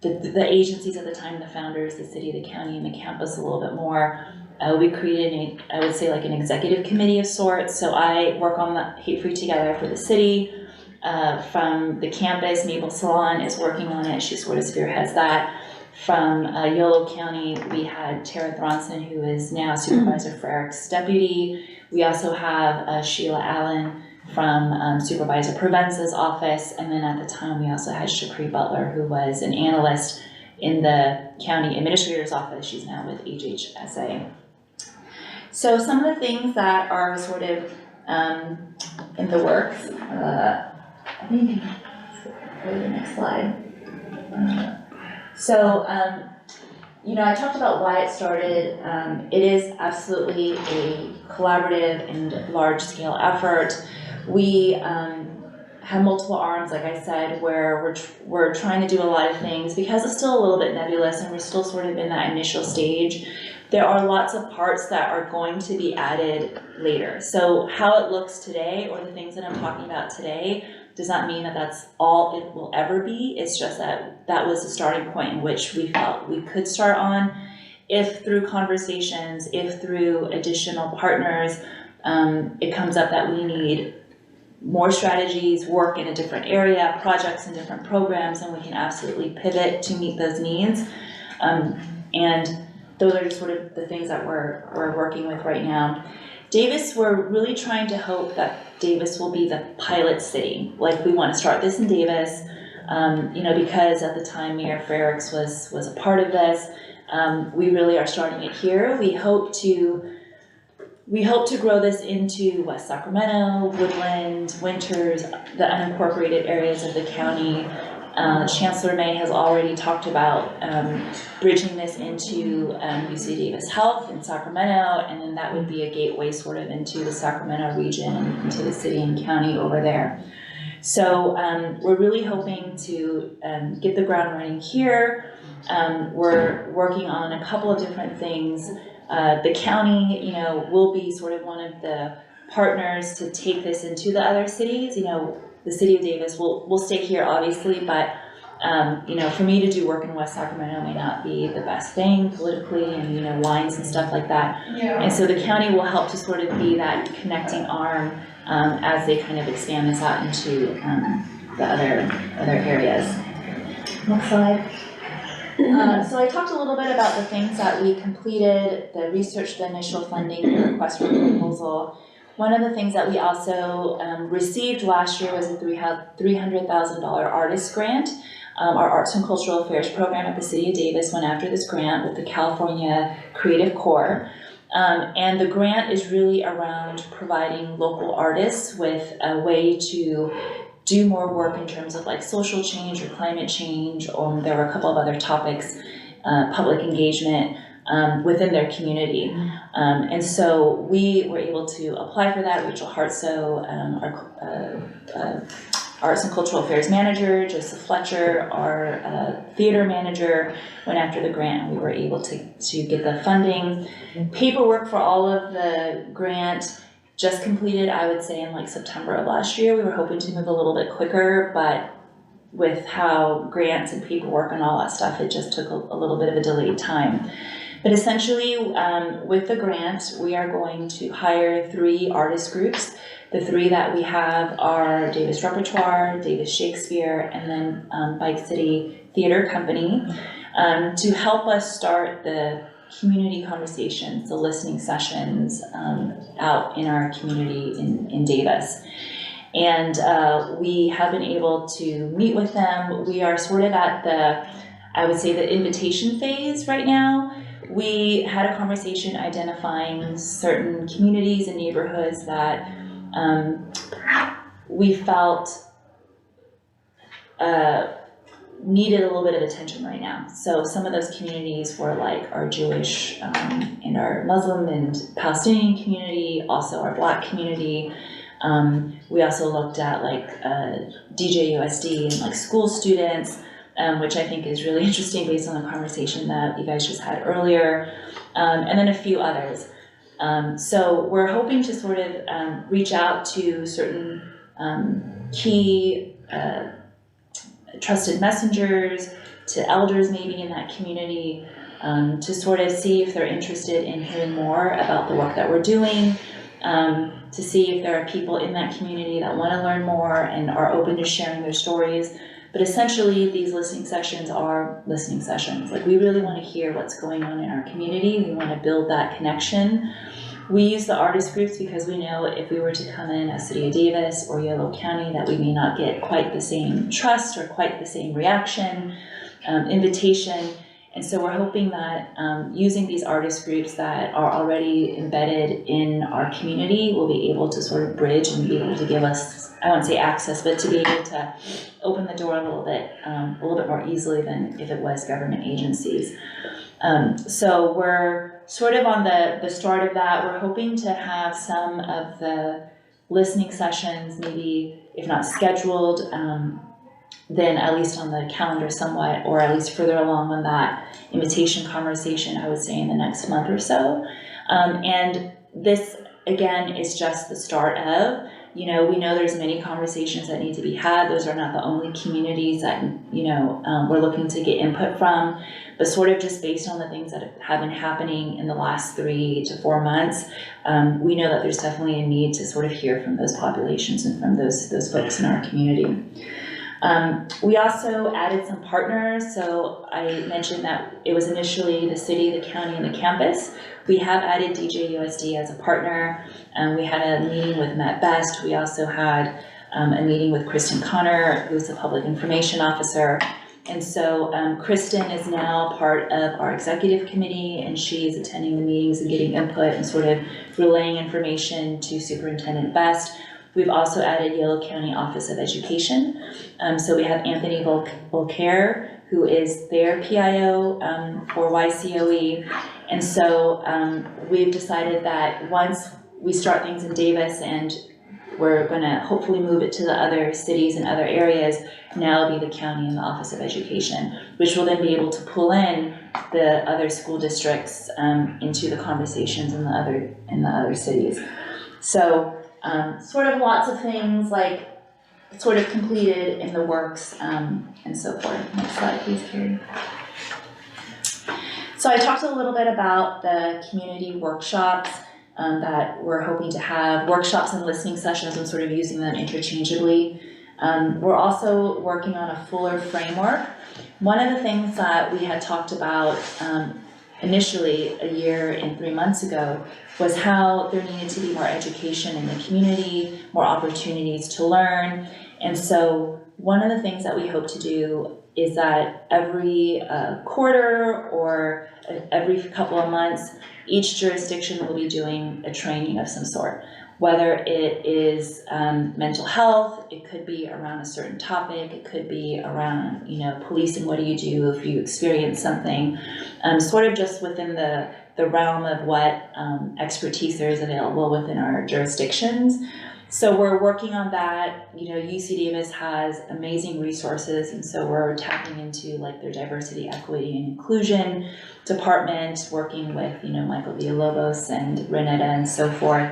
the agencies at the time, the founders, the city, the county, and the campus a little bit more. We created, I would say, like an executive committee of sorts. So I work on the Hate Free Together for the city. From the campus, Mabel Salon is working on it. She sort of spearheads that. From Yolo County, we had Tara Thronson, who is now Supervisor Frericks' deputy. We also have Sheila Allen, from Supervisor Provenza's office, and then at the time, we also had Shapri Butler, who was an analyst in the county administrator's office. She's now with HHSA. So some of the things that are sort of in the works, I think, go to the next slide. You know, I talked about why it started. It is absolutely a collaborative and large-scale effort. We have multiple arms, like I said, where we're trying to do a lot of things. Because it's still a little bit nebulous and we're still sort of in that initial stage, there are lots of parts that are going to be added later. So how it looks today, or the things that I'm talking about today, does not mean that that's all it will ever be. It's just that that was the starting point in which we felt we could start on. If through conversations, if through additional partners, it comes up that we need more strategies, work in a different area, projects in different programs, then we can absolutely pivot to meet those needs. And those are just sort of the things that we're working with right now. Davis, we're really trying to hope that Davis will be the pilot city. Like, we want to start this in Davis, you know, because at the time Mayor Frericks was a part of this. We really are starting it here. We hope to grow this into West Sacramento, Woodland, Winters, the unincorporated areas of the county. Chancellor May has already talked about bridging this into UC Davis Health in Sacramento, and then that would be a gateway sort of into the Sacramento region and into the city and county over there. So we're really hoping to get the ground running here. We're working on a couple of different things. The county, you know, will be sort of one of the partners to take this into the other cities. You know, the city of Davis will stay here, obviously, but you know, for me to do work in West Sacramento may not be the best thing politically, and you know, lines and stuff like that. Yeah. And so the county will help to sort of be that connecting arm as they kind of expand this out into the other areas. Next slide. So I talked a little bit about the things that we completed, the research, the initial funding, the request for proposal. One of the things that we also received last year was a $300,000 artist grant. Our Arts and Cultural Affairs program at the City of Davis went after this grant with the California Creative Corps. And the grant is really around providing local artists with a way to do more work in terms of like social change or climate change, there were a couple of other topics, public engagement within their community. And so we were able to apply for that. Rachel Hartso, our Arts and Cultural Affairs Manager, Joseph Fletcher, our theater manager, went after the grant, and we were able to get the funding. Paperwork for all of the grant just completed, I would say, in like September of last year. We were hoping to move a little bit quicker, but with how grants and paperwork and all that stuff, it just took a little bit of a delayed time. But essentially, with the grant, we are going to hire 3 artist groups. The 3 that we have are Davis Repertoire, Davis Shakespeare, and then Bike City Theater Company, to help us start the community conversations, the listening sessions out in our community in Davis. And we have been able to meet with them. We are sort of at I would say the invitation phase right now. We had a conversation identifying certain communities and neighborhoods that we felt needed a little bit of attention right now. So some of those communities were like our Jewish and our Muslim and Palestinian community, also our Black community. We also looked at like DJUSD and like school students, which I think is really interesting based on the conversation that you guys just had earlier, and then a few others. So we're hoping to sort of reach out to certain key trusted messengers, to elders maybe in that community, to sort of see if they're interested in hearing more about the work that we're doing, to see if there are people in that community that want to learn more and are open to sharing their stories. But essentially, these listening sessions are listening sessions. Like, we really want to hear what's going on in our community. We want to build that connection. We use the artist groups because we know if we were to come in as City of Davis or Yolo County, that we may not get quite the same trust or quite the same reaction, invitation. And so we're hoping that using these artist groups that are already embedded in our community will be able to sort of bridge and be able to give us, I won't say access, but to be able to open the door a little bit more easily than if it was government agencies. So we're sort of on the start of that. We're hoping to have some of the listening sessions, maybe if not scheduled, then at least on the calendar somewhat, or at least further along on that invitation conversation, I would say in the next month or so. And this, again, is just the start of, we know there's many conversations that need to be had. Those are not the only communities that, we're looking to get input from, but sort of just based on the things that have been happening in the last 3 to 4 months, we know that there's definitely a need to sort of hear from those populations and from those folks in our community. We also added some partners. So I mentioned that it was initially the city, the county, and the campus. We have added DJUSD as a partner. We had a meeting with Matt Best. We also had a meeting with Kristen Connor, who's the public information officer. And so Kristen is now part of our executive committee, and she is attending the meetings and getting input and sort of relaying information to Superintendent Best. We've also added Yolo County Office of Education. So we have Anthony Volcaire, who is their PIO for YCOE. And so we've decided that once we start things in Davis and we're gonna hopefully move it to the other cities and other areas, now it'll be the county and the Office of Education, which will then be able to pull in the other school districts into the conversations in the other cities. So sort of lots of things like sort of completed in the works and so forth. Next slide, please, Carrie. So I talked a little bit about the community workshops that we're hoping to have, workshops and listening sessions and sort of using them interchangeably. We're also working on a fuller framework. One of the things that we had talked about initially a year and 3 months ago was how there needed to be more education in the community, more opportunities to learn. And so one of the things that we hope to do is that every quarter or every couple of months, each jurisdiction will be doing a training of some sort. Whether it is mental health, it could be around a certain topic, it could be around, policing, what do you do if you experience something, sort of just within the realm of what expertise there is available within our jurisdictions. So we're working on that. UC Davis has amazing resources, and so we're tapping into like their diversity, equity, and inclusion department, working with, Michael Villalobos and Renetta and so forth.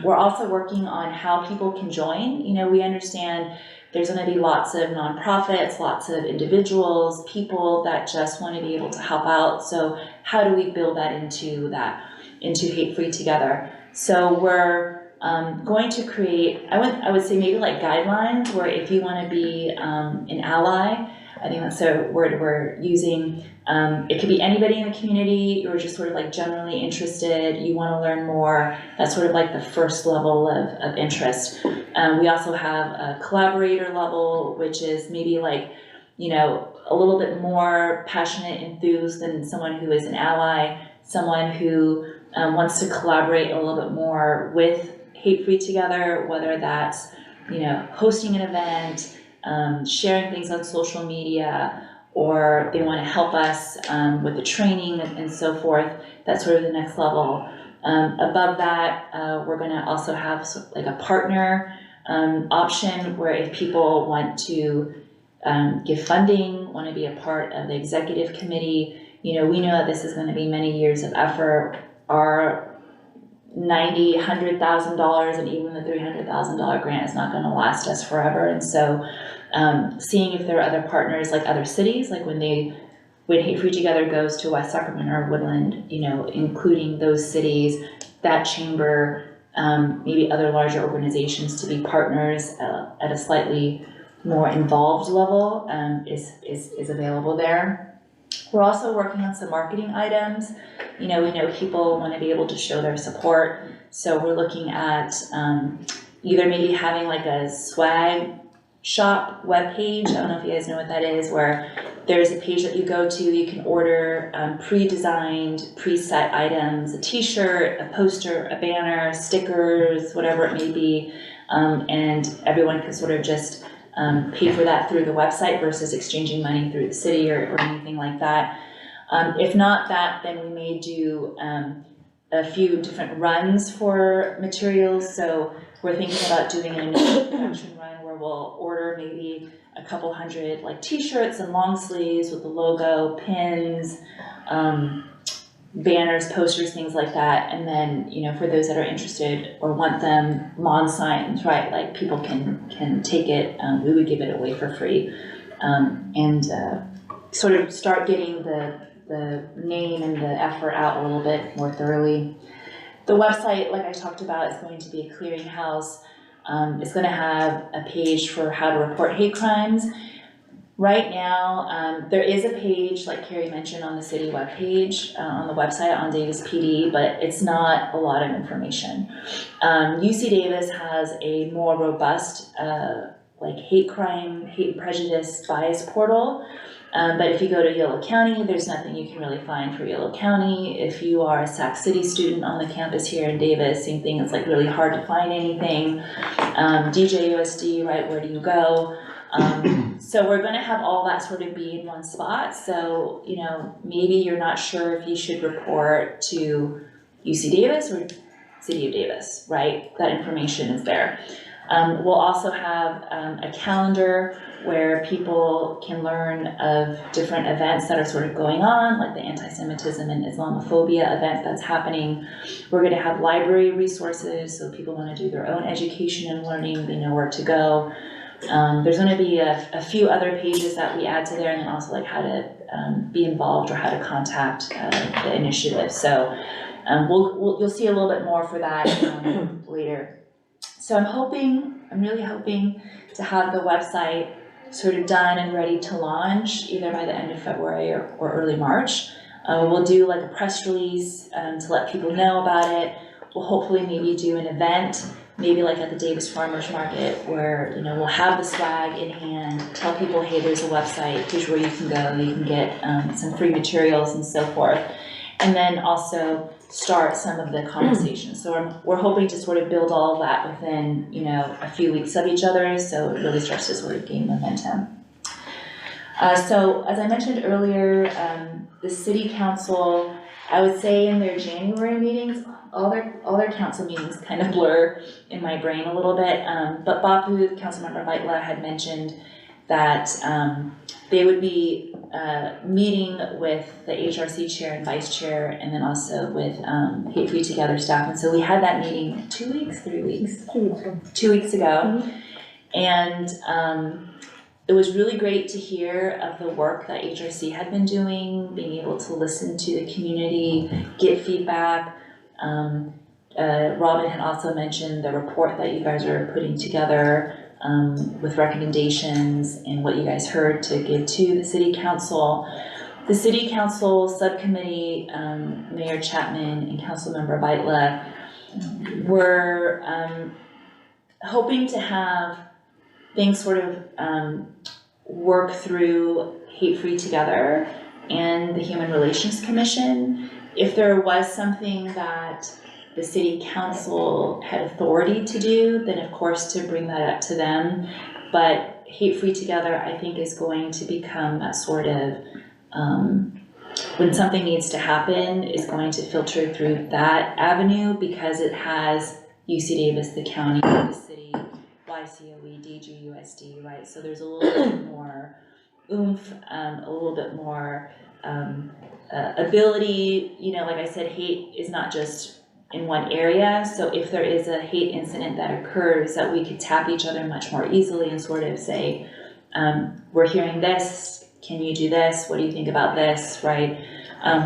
We're also working on how people can join. We understand there's going to be lots of nonprofits, lots of individuals, people that just want to be able to help out. So how do we build that into Hate Free Together? So we're going to create, I would say maybe like guidelines where if you want to be an ally, I think that's a word we're using. It could be anybody in the community, you're just sort of like generally interested, you want to learn more. That's sort of like the first level of interest. We also have a collaborator level, which is maybe like, a little bit more passionate, enthused than someone who is an ally, someone who wants to collaborate a little bit more with Hate Free Together, whether that's, hosting an event, sharing things on social media, or they want to help us with the training and so forth. That's sort of the next level. Above that, we're going to also have like a partner option where if people want to give funding, want to be a part of the executive committee, we know that this is going to be many years of effort. Our $90,000, $100,000 and even the $300,000 grant is not going to last us forever. And so seeing if there are other partners like other cities, like when Hate Free Together goes to West Sacramento or Woodland, including those cities, that chamber, maybe other larger organizations to be partners at a slightly more involved level is available there. We're also working on some marketing items. You know, we know people want to be able to show their support, so we're looking at either maybe having like a swag shop webpage. I don't know if you guys know what that is, where there's a page that you go to, you can order pre-designed, preset items, a t-shirt, a poster, a banner, stickers, whatever it may be, and everyone can sort of just pay for that through the website versus exchanging money through the city or anything like that. If not that, then we may do a few different runs for materials. So we're thinking about doing an initial production run where we'll order maybe a couple hundred like t-shirts and long sleeves with the logo, pins, banners, posters, things like that. And then, you know, for those that are interested or want them lawn signs, right, like people can take it, we would give it away for free, and sort of start getting the name and the effort out a little bit more thoroughly. The website, like I talked about, is going to be a clearinghouse. It's going to have a page for how to report hate crimes. Right now, there is a page, like Carrie mentioned, on the city webpage, on the website on Davis PD, but it's not a lot of information. UC Davis has a more robust like hate crime, hate and prejudice bias portal. But if you go to Yolo County, there's nothing you can really find for Yolo County. If you are a Sac City student on the campus here in Davis, same thing, it's like really hard to find anything. DJUSD, right, where do you go? So we're gonna have all that sort of be in one spot. So, you know, maybe you're not sure if you should report to UC Davis or City of Davis, right? That information is there. We'll also have a calendar where people can learn of different events that are sort of going on, like the anti-Semitism and Islamophobia event that's happening. We're going to have library resources, so people want to do their own education and learning, they know where to go. There's going to be a few other pages that we add to there, and then also like how to be involved or how to contact the initiative. So you'll see a little bit more for that later. So I'm really hoping to have the website sort of done and ready to launch either by the end of February or early March. We'll do like a press release to let people know about it. We'll hopefully maybe do an event, maybe like at the Davis Farmers Market, where, you know, we'll have the swag in hand, tell people, hey, there's a website, here's where you can go, you can get some free materials and so forth. And then also start some of the conversations. So we're hoping to sort of build all of that within, you know, a few weeks of each other, so it really starts to sort of gain momentum. So as I mentioned earlier, the city council, I would say in their January meetings, all their council meetings kind of blur in my brain a little bit, but Bapu, Councilmember Vitla, had mentioned that they would be meeting with the HRC chair and vice chair, and then also with Hate Free Together staff. And so we had that meeting 2 weeks, 3 weeks? 2 weeks ago. 2 weeks ago. Mm-hmm. And it was really great to hear of the work that HRC had been doing, being able to listen to the community, get feedback. Robin had also mentioned the report that you guys are putting together with recommendations and what you guys heard to give to the city council. The city council subcommittee, Mayor Chapman and Councilmember Vitla, were hoping to have things sort of work through Hate Free Together and the Human Relations Commission. If there was something that the city council had authority to do, then of course to bring that up to them. But Hate Free Together, I think, is going to become a sort of, when something needs to happen, is going to filter through that avenue because it has UC Davis, the county, the city, YCOE, DGUSD, right? So there's a little bit more oomph, a little bit more ability. You know, like I said, hate is not just in one area. So if there is a hate incident that occurs, that we could tap each other much more easily and sort of say, we're hearing this, can you do this? What do you think about this, right?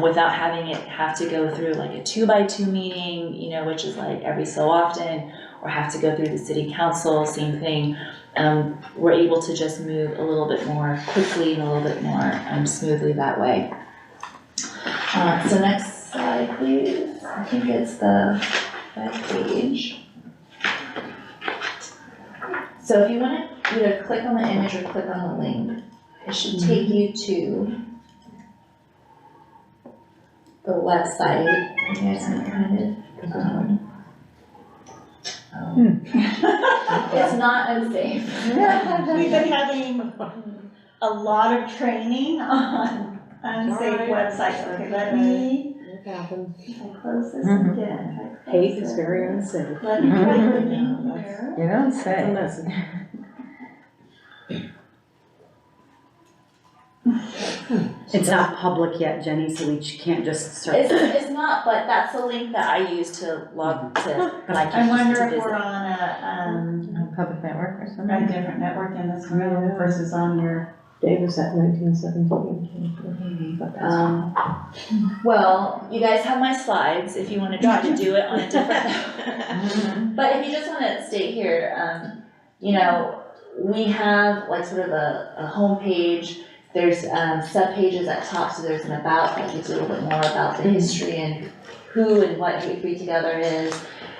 Without having it have to go through like a 2x2 meeting, you know, which is like every so often, or have to go through the city council, same thing. We're able to just move a little bit more quickly and a little bit more smoothly that way. So next slide, please. I think it's the web page. So if you want to either click on the image or click on the link, it should take you to the website. You guys can kind of, it's not unsafe. We've been having a lot of training on unsafe websites. Okay, let me It happens. close this again. Hate is very unsafe. Let me try clicking here. You don't It's a say. message. It's not public yet, Jenny, so we can't just search. It's not, but that's the link that I use to log to, but I I can wonder use if to we're visit. on Public network or a something? different network in this room versus on your. Davis at 1917. Well, you guys have my slides if you want to try to do it on a different. But if you just want to stay here, you know, we have like sort of a homepage. There's sub-pages at top, so there's an about that gives you a little bit more about the history and who and what Hate Free Together is.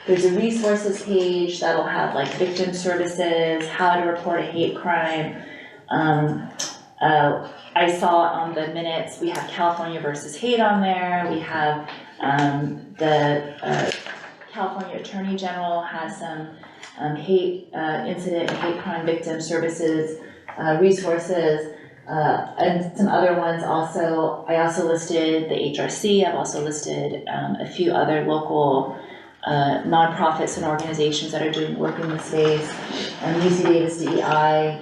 There's a resources page that'll have like victim services, how to report a hate crime. I saw on the minutes, we have California versus hate on there. We have the California Attorney General has some hate incident and hate crime victim services resources. And some other ones also. I also listed the HRC. I've also listed a few other local nonprofits and organizations that are doing work in the space, UC Davis DEI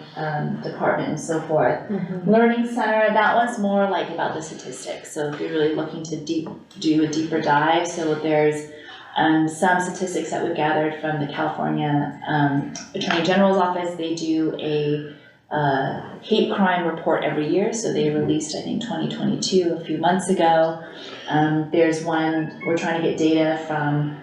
department and so forth. Learning Center, that one's more like about the statistics. So if you're really looking to do a deeper dive, so there's some statistics that we've gathered from the California Attorney General's office. They do a hate crime report every year, so they released, I think, 2022 a few months ago. There's one, we're trying to get data from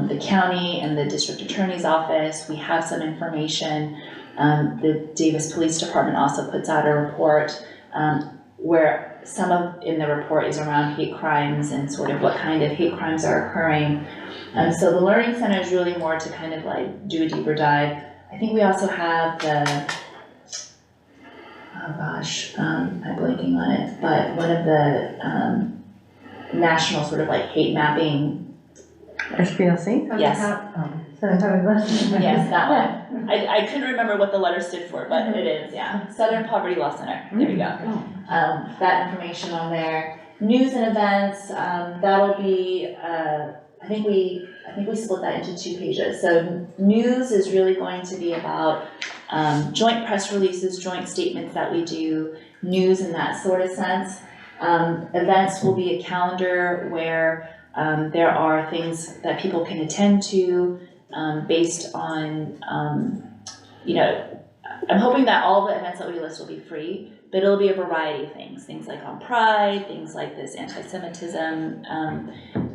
the county and the district attorney's office. We have some information. The Davis Police Department also puts out a report where some of in the report is around hate crimes and sort of what kind of hate crimes are occurring. So the Learning Center is really more to kind of like do a deeper dive. I think we also have the, oh gosh, I'm blanking on it, but one of the national sort of like hate mapping. SPLC? Yes. Yes, Yes, that one. I couldn't remember what the letter stood for, but it is, yeah. Southern Poverty Law Center, there you go. That information on there. News and events, that'll be, I think we split that into 2 pages. So news is really going to be about joint press releases, joint statements that we do, news in that sort of sense. Events will be a calendar where there are things that people can attend to based on, you know, I'm hoping that all the events that we list will be free, but it'll be a variety of things like on Pride, things like this anti-Semitism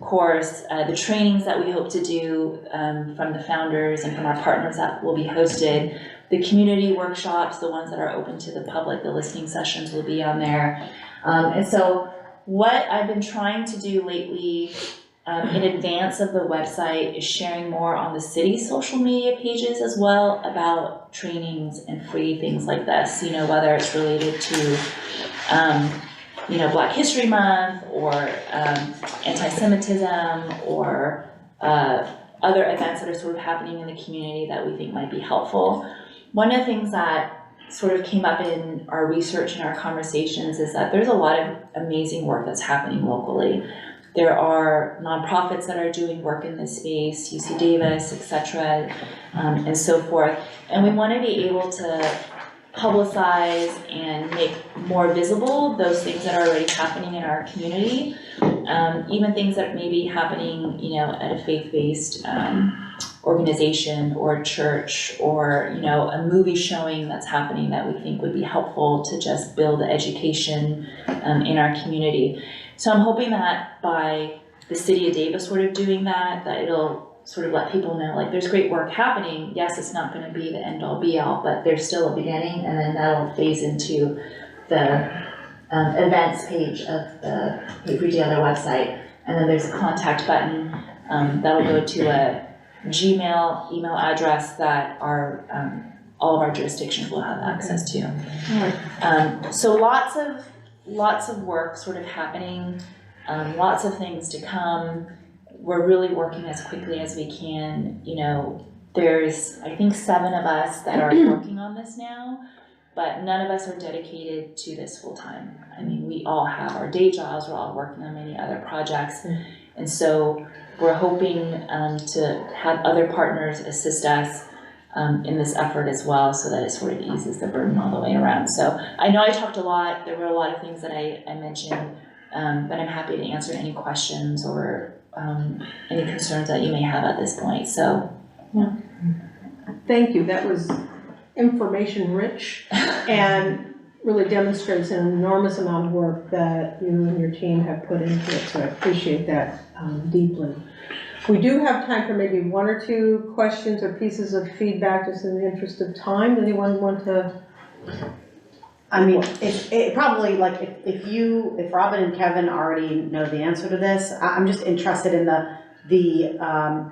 course, the trainings that we hope to do from the founders and from our partners that will be hosted, the community workshops, the ones that are open to the public, the listening sessions will be on there. And so what I've been trying to do lately in advance of the website is sharing more on the city's social media pages as well about trainings and free things like this, you know, whether it's related to, you know, Black History Month or anti-Semitism or other events that are sort of happening in the community that we think might be helpful. One of the things that sort of came up in our research and our conversations is that there's a lot of amazing work that's happening locally. There are nonprofits that are doing work in this space, UC Davis, etc., and so forth. And we want to be able to publicize and make more visible those things that are already happening in our community, even things that may be happening, you know, at a faith-based organization or church, or, you know, a movie showing that's happening that we think would be helpful to just build education in our community. So I'm hoping that by the city of Davis sort of doing that, that it'll sort of let people know, like, there's great work happening. Yes, it's not going to be the end all be all, but there's still a beginning, and then that'll phase into the events page of the Hate Free Together website. And then there's a contact button, that'll go to a Gmail email address that all of our jurisdictions will have access to. So lots of work sort of happening, lots of things to come. We're really working as quickly as we can. You know, there's, I think, 7 of us that are working on this now, but none of us are dedicated to this full time. I mean, we all have our day jobs, we're all working on many other projects. And so we're hoping to have other partners assist us in this effort as well, so that it sort of eases the burden all the way around. So I know I talked a lot, there were a lot of things that I mentioned, but I'm happy to answer any questions or any concerns that you may have at this point, so. Yeah. Thank you, that was information rich and really demonstrates an enormous amount of work that you and your team have put into it, so I appreciate that deeply. We do have time for maybe 1 or 2 questions or pieces of feedback, just in the interest of time. Does anyone want to? I mean, it probably, like, if Robin and Kevin already know the answer to this, I'm just interested in the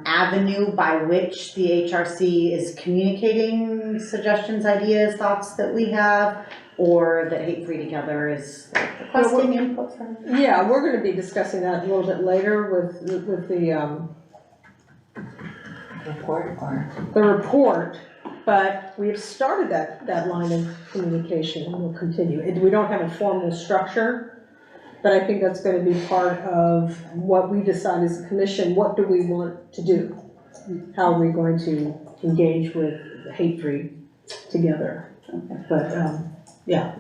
avenue by which the HRC is communicating suggestions, ideas, thoughts that we have, or that Hate Free Together is requesting input from. Yeah, we're going to be discussing that a little bit later with the report, but we have started that line of communication and we'll continue. We don't have a formal structure, but I think that's going to be part of what we decide as a commission. What do we want to do? How are we going to engage with Hate Free Together? But yeah.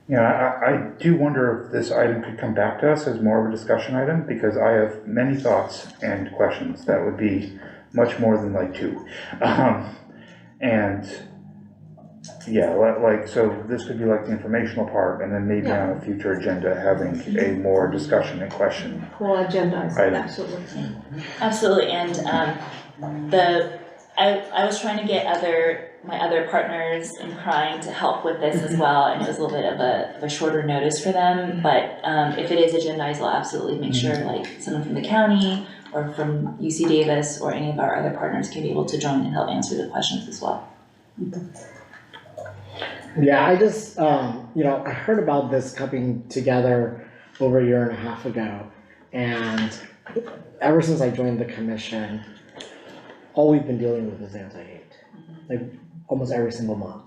Yeah, I do wonder if this item could come back to us as more of a discussion item, because I have many thoughts and questions that would be much more than like 2. And yeah, like, so this could be like the informational part, and then maybe on a future agenda, having a more discussion and question. We'll agendize it, absolutely. Absolutely, and I was trying to get my other partners in crime to help with this as well, and it was a little bit of a shorter notice for them, but if it is agendized, I'll absolutely make sure like someone from the county or from UC Davis or any of our other partners can be able to join and help answer the questions as well. Yeah, I just, I heard about this coming together over 1.5 years ago, and ever since I joined the commission, all we've been dealing with is anti-hate, like almost every single month.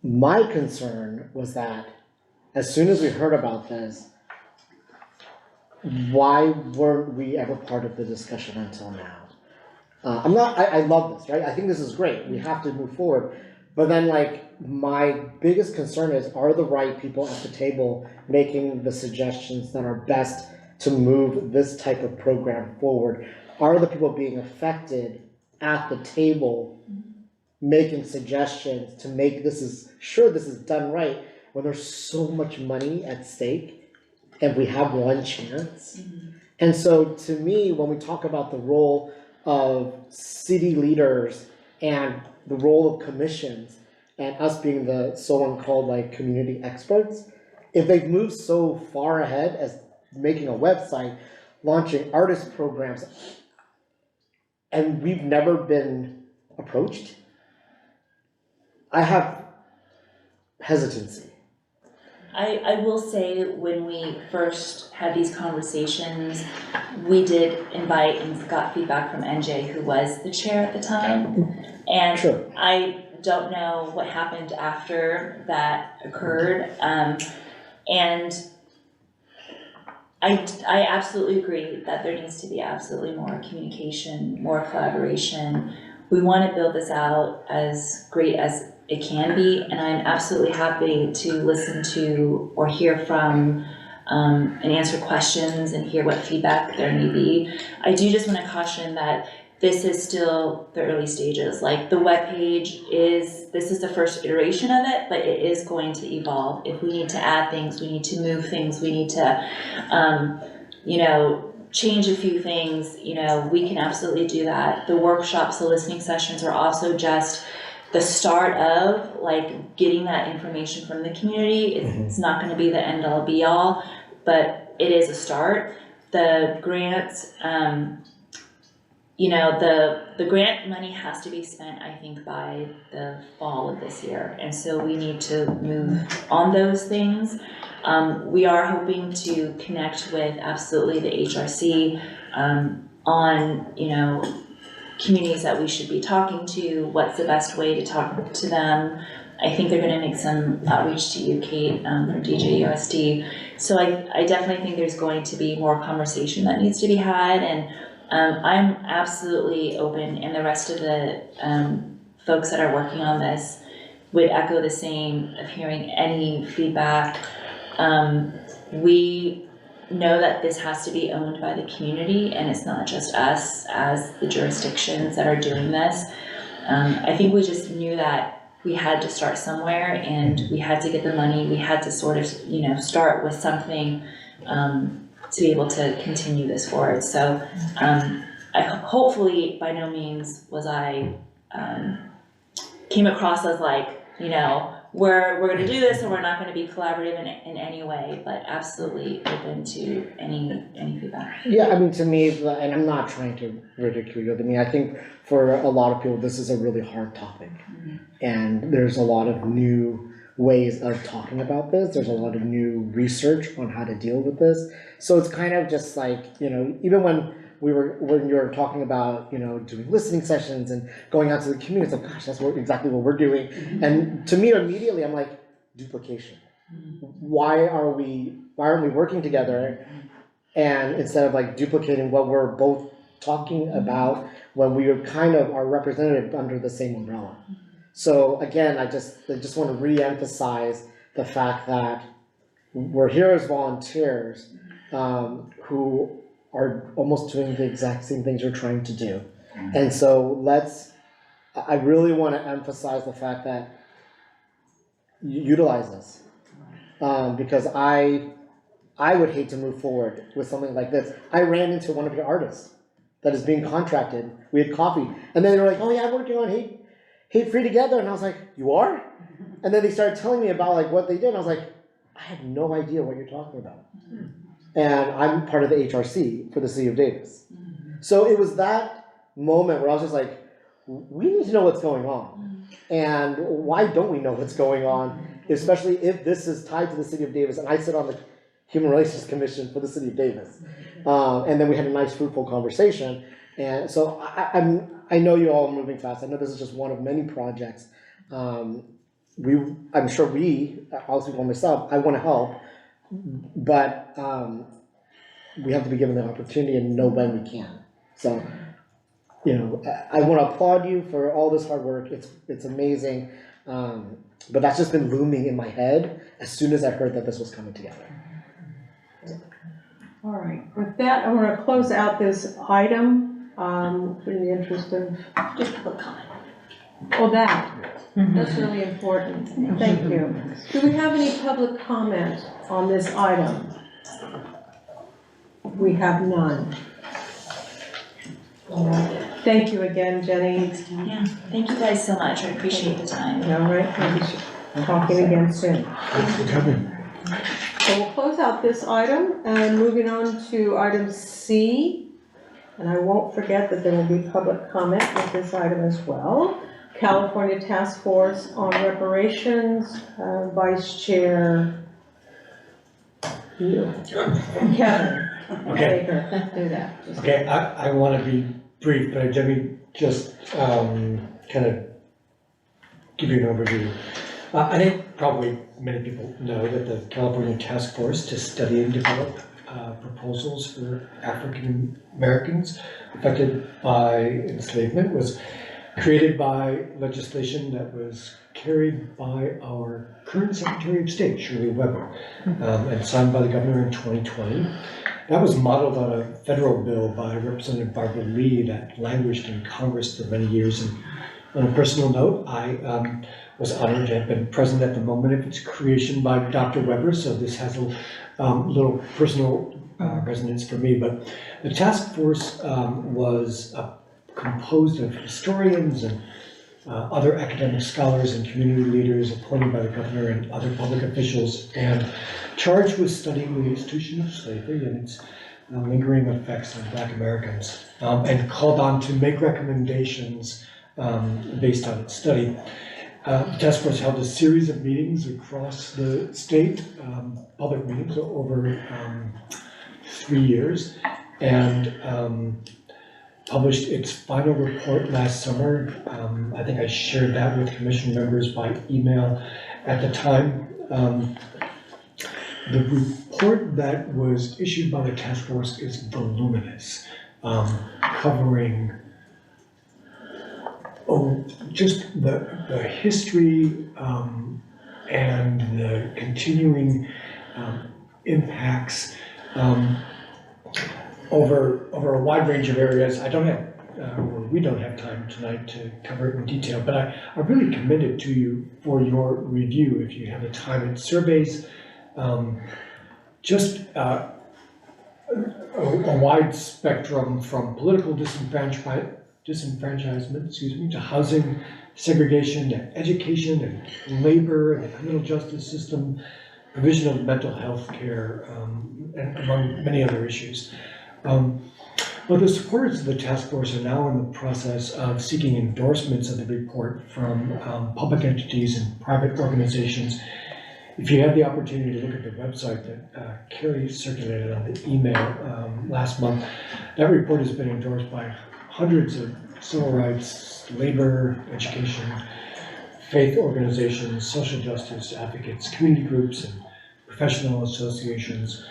My concern was that as soon as we heard about this, why weren't we ever part of the discussion until now? I love this, right? I think this is great. We have to move forward. But then, like, my biggest concern is, are the right people at the table making the suggestions that are best to move this type of program forward? Are the people being affected at the table making suggestions to make this is done right when there's so much money at stake and we have one chance? And so to me, when we talk about the role of city leaders and the role of commissions and us being the so-called called like community experts, if they've moved so far ahead as making a website, launching artist programs, and we've never been approached, I have hesitancy. I will say, when we first had these conversations, we did invite and got feedback from NJ, who was the chair at the time. And sure. I don't know what happened after that occurred. And I absolutely agree that there needs to be absolutely more communication, more collaboration. We want to build this out as great as it can be, and I'm absolutely happy to listen to or hear from and answer questions and hear what feedback there may be. I do just want to caution that this is still the early stages. Like, the webpage this is the first iteration of it, but it is going to evolve. If we need to add things, we need to move things, we need to, change a few things, we can absolutely do that. The workshops, the listening sessions are also just the start of, like, getting that information from the community. It's not gonna be the end all be all, but it is a start. The grants, you know, the grant money has to be spent, I think, by the fall of this year, and so we need to move on those things. We are hoping to connect with absolutely the HRC on, you know, communities that we should be talking to, what's the best way to talk to them. I think they're gonna make some outreach to you, Kate, from DJUSD. So I definitely think there's going to be more conversation that needs to be had, and I'm absolutely open, and the rest of the folks that are working on this would echo the same of hearing any feedback. We know that this has to be owned by the community, and it's not just us as the jurisdictions that are doing this. I think we just knew that we had to start somewhere, and we had to get the money. We had to sort of, you know, start with something to be able to continue this forward. So hopefully, by no means was I came across as like, you know, we're gonna do this and we're not gonna be collaborative in any way, but absolutely open to any feedback. Yeah, I mean, to me, and I'm not trying to ridicule you, I mean, I think for a lot of people, this is a really hard topic. And there's a lot of new ways of talking about this, there's a lot of new research on how to deal with this. So it's kind of just like, you know, even when you were talking about, you know, doing listening sessions and going out to the community, it's like, gosh, that's exactly what we're doing. And to me, immediately, I'm like, duplication. Why aren't we working together? And instead of like duplicating what we're both talking about when we are kind of are represented under the same umbrella. So again, I just want to re-emphasize the fact that we're here as volunteers who are almost doing the exact same things you're trying to do. And so I really want to emphasize the fact that you utilize this. Because I would hate to move forward with something like this. I ran into one of your artists that is being contracted. We had coffee. And then they were like, oh yeah, I'm working on Hate Free Together. And I was like, you are? And then they started telling me about like what they did. And I was like, I have no idea what you're talking about. And I'm part of the HRC for the City of Davis. So it was that moment where I was just like, we need to know what's going on. And why don't we know what's going on? Especially if this is tied to the City of Davis. And I sit on the Human Relations Commission for the City of Davis. And then we had a nice fruitful conversation. And so I know you all are moving fast. I know this is just one of many projects. I'm sure I'll speak for myself, I want to help. But we have to be given the opportunity and know when we can. So, you know, I want to applaud you for all this hard work. It's amazing. But that's just been looming in my head as soon as I heard that this was coming together. All right, with that, I want to close out this item in the interest of, Just public comment. that's really important. Thank you. Do we have any public comment on this item? We have none. All right. Thank you again, Jenny. Yeah, thank you guys so much. I appreciate the time. All right, we'll be talking again soon. Thanks for coming. So we'll close out this item and moving on to item C. And I won't forget that there will be public comment with this item as well. California Task Force on Reparations, Vice Chair Kevin. Okay. Baker. Do that. Okay, I want to be brief, but let me just kind of give you an overview. I think probably many people know that the California Task Force to study and develop proposals for African Americans affected by enslavement was created by legislation that was carried by our current Secretary of State, Shirley Weber, and signed by the governor in 2020. That was modeled on a federal bill by Representative Barbara Lee that languished in Congress for many years. And on a personal note, I was honored to have been present at the moment of its creation by Dr. Weber, so this has a little personal resonance for me. But the task force was composed of historians and other academic scholars and community leaders appointed by the governor and other public officials, and charged with studying the institution of slavery and its lingering effects on Black Americans, and called on to make recommendations based on its study. The task force held a series of meetings across the state, public meetings over 3 years, and published its final report last summer. I think I shared that with commission members by email at the time. The report that was issued by the task force is voluminous, covering just the history and the continuing impacts over a wide range of areas. I don't have, or we don't have time tonight to cover it in detail, but I really commend it to you for your review if you have the time. It surveys just a wide spectrum from political disenfranchisement, to housing segregation, to education and labor and the criminal justice system, provision of mental health care, and among many other issues. But the supporters of the task force are now in the process of seeking endorsements of the report from public entities and private organizations. If you had the opportunity to look at the website that Carrie circulated on the email last month, that report has been endorsed by hundreds of civil rights, labor, education, faith organizations, social justice advocates, community groups, and professional associations.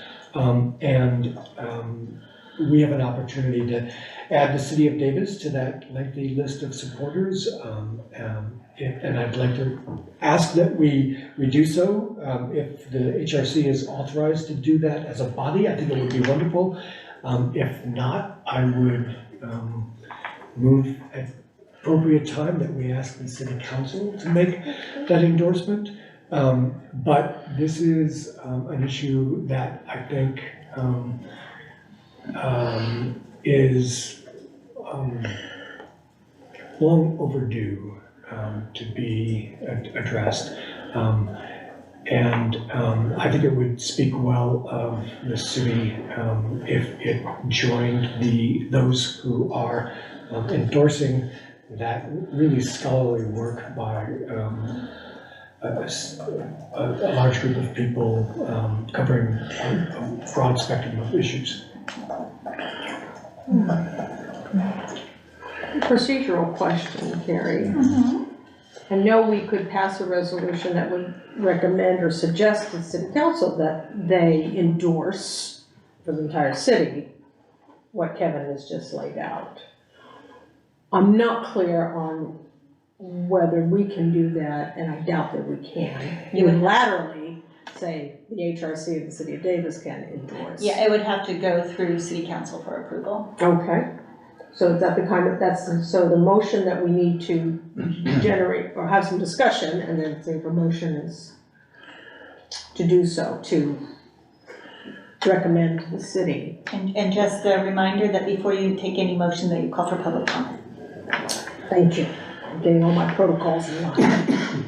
We have an opportunity to add the city of Davis to that lengthy list of supporters. And I'd like to ask that we do so. If the HRC is authorized to do that as a body, I think it would be wonderful. If not, I would move at appropriate time that we ask the city council to make that endorsement. But this is an issue that I think is long overdue to be addressed. I think it would speak well of the city if it joined those who are endorsing that really scholarly work by a large group of people covering a broad spectrum of issues. Procedural question, Carrie. I know we could pass a resolution that would recommend or suggest to the city council that they endorse for the entire city what Kevin has just laid out. I'm not clear on whether we can do that, and I doubt that we can. Unilaterally say the HRC of the city of Davis can endorse. Yeah, it would have to go through city council for approval. Okay, so is that the kind of, so the motion that we need to generate or have some discussion, and then say the motion is to do so, to recommend to the city. And just a reminder that before you take any motion, that you call for public comment. Thank you. I'm getting all my protocols in line.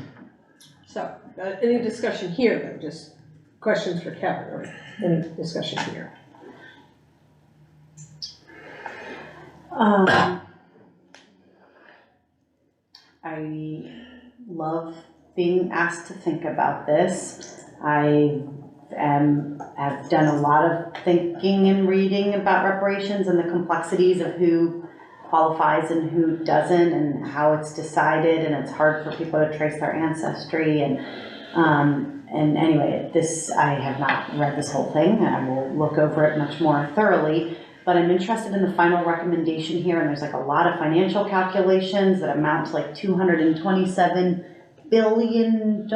So, any discussion here, though, just questions for Kevin, or any discussion here? I love being asked to think about this. I have done a lot of thinking and reading about reparations and the complexities of who qualifies and who doesn't, and how it's decided, and it's hard for people to trace their ancestry. And anyway, I have not read this whole thing, and I will look over it much more thoroughly. But I'm interested in the final recommendation here, and there's like a lot of financial calculations that amount to like $227 billion.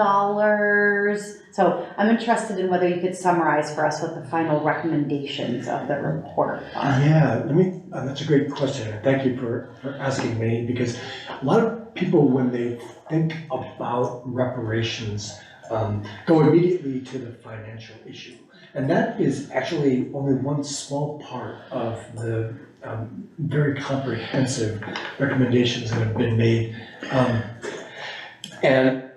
So I'm interested in whether you could summarize for us what the final recommendations of the report are. Yeah, that's a great question. Thank you for asking me, because a lot of people, when they think about reparations, go immediately to the financial issue. And that is actually only one small part of the very comprehensive recommendations that have been made. And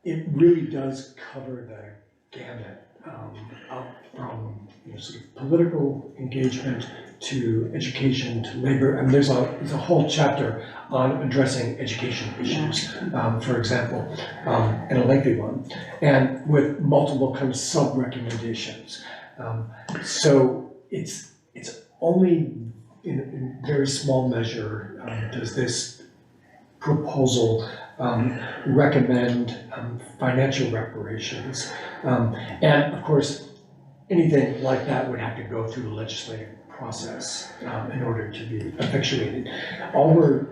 it really does cover the gamut, up from, sort of political engagement to education to labor. And there's a whole chapter on addressing education issues, for example, and a lengthy one, and with multiple kind of sub-recommendations. So it's only in very small measure does this proposal recommend financial reparations. And of course, anything like that would have to go through the legislative process in order to be effectuated. All we're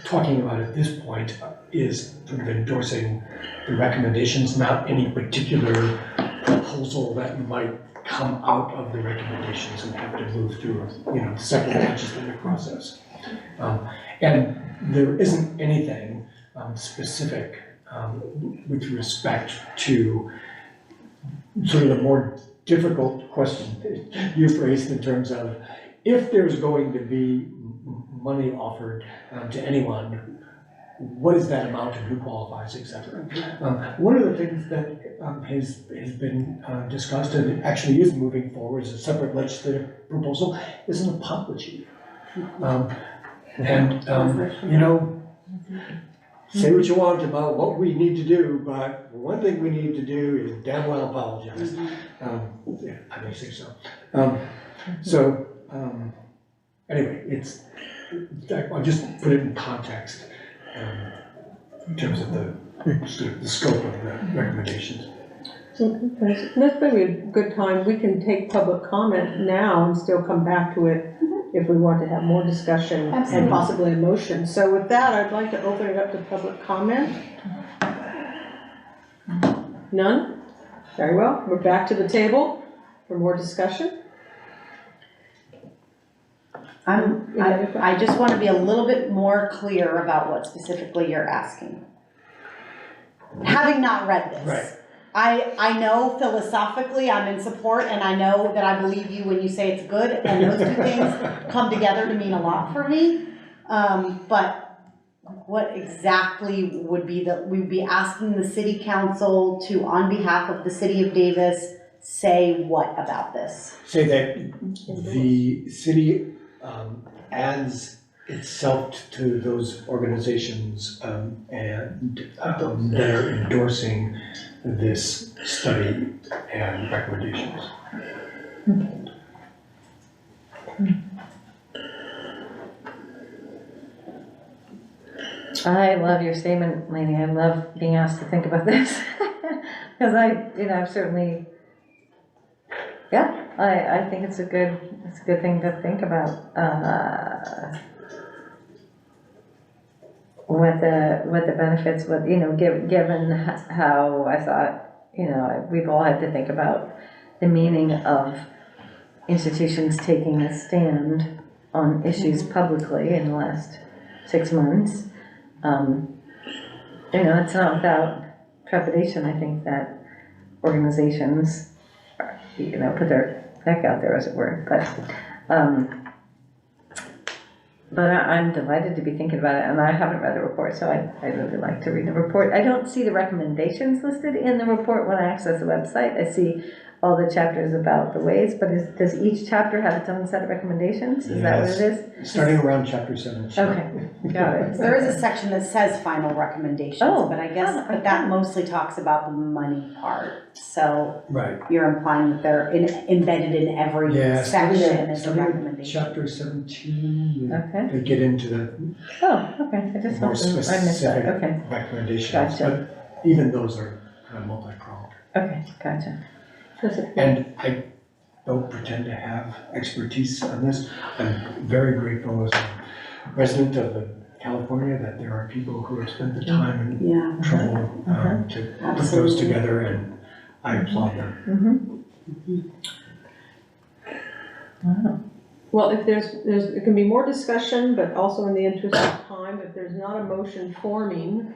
talking about at this point is sort of endorsing the recommendations, not any particular proposal that might come out of the recommendations and have to move through a separate legislative process. And there isn't anything specific with respect to sort of the more difficult question that you phrased in terms of if there's going to be money offered to anyone, what is that amount and who qualifies, et cetera. One of the things that has been discussed and actually is moving forward as a separate legislative proposal is an apology. Say what you want about what we need to do, but one thing we need to do is damn well apologize. Yeah, I may say so. Anyway, I'll just put it in context in terms of the scope of the recommendations. Okay, that's maybe a good time, we can take public comment now and still come back to it if we want to have more discussion and Absolutely. possibly a motion. So with that, I'd like to open it up to public comment. None? Very well, we're back to the table for more discussion. I just want to be a little bit more clear about what specifically you're asking. Having not read this. Right. I know philosophically I'm in support, and I know that I believe you when you say it's good, and those two things come together to mean a lot for me. But what exactly would be we'd be asking the city council to, on behalf of the city of Davis, say what about this? Say that the city adds itself to those organizations and that are endorsing this study and recommendations. I love your statement, Lainey. I love being asked to think about this. Because I've certainly, I think it's a good thing to think about. What the benefits, given how I thought, we've all had to think about the meaning of institutions taking a stand on issues publicly in the last 6 months. It's not without trepidation, I think, that organizations, put their neck out there, as it were. But I'm delighted to be thinking about it, and I haven't read the report, so I'd really like to read the report. I don't see the recommendations listed in the report when I access the website. I see all the chapters about the ways, but does each chapter have its own set of recommendations? Is that what it is? Starting around chapter 17. Okay, got it. There is a section that says final recommendations, but I guess, but that mostly talks about the money part. So Right. you're implying that they're embedded in every section as a starting at recommendation. chapter 17, Okay. they get into the Oh, okay, I just more I missed specific that, okay, recommendations. Gotcha. But even those are kind of multi-pronged. okay, gotcha. And I don't pretend to have expertise on this. I'm very grateful as a resident of California that there are people who have spent the time and trouble to put those together, and I applaud them. Wow. Well, if it can be more discussion, but also in the interest of time, if there's not a motion forming,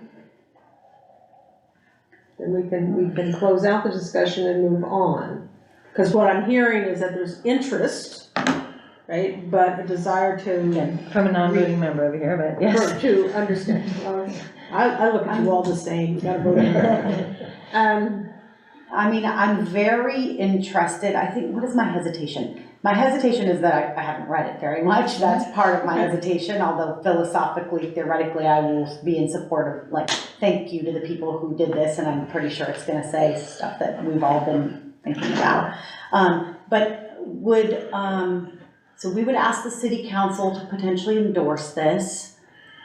then we can close out the discussion and move on. Because what I'm hearing is that there's interest, right, but a desire to, Again, from a non-voting member over here, but yes. to understand. I look at you all the same, you gotta vote in. I mean, I'm very interested, I think, what is my hesitation? My hesitation is that I haven't read it very much, that's part of my hesitation, although philosophically, theoretically, I will be in support of, like, thank you to the people who did this, and I'm pretty sure it's gonna say stuff that we've all been thinking about. But would, so we would ask the city council to potentially endorse this.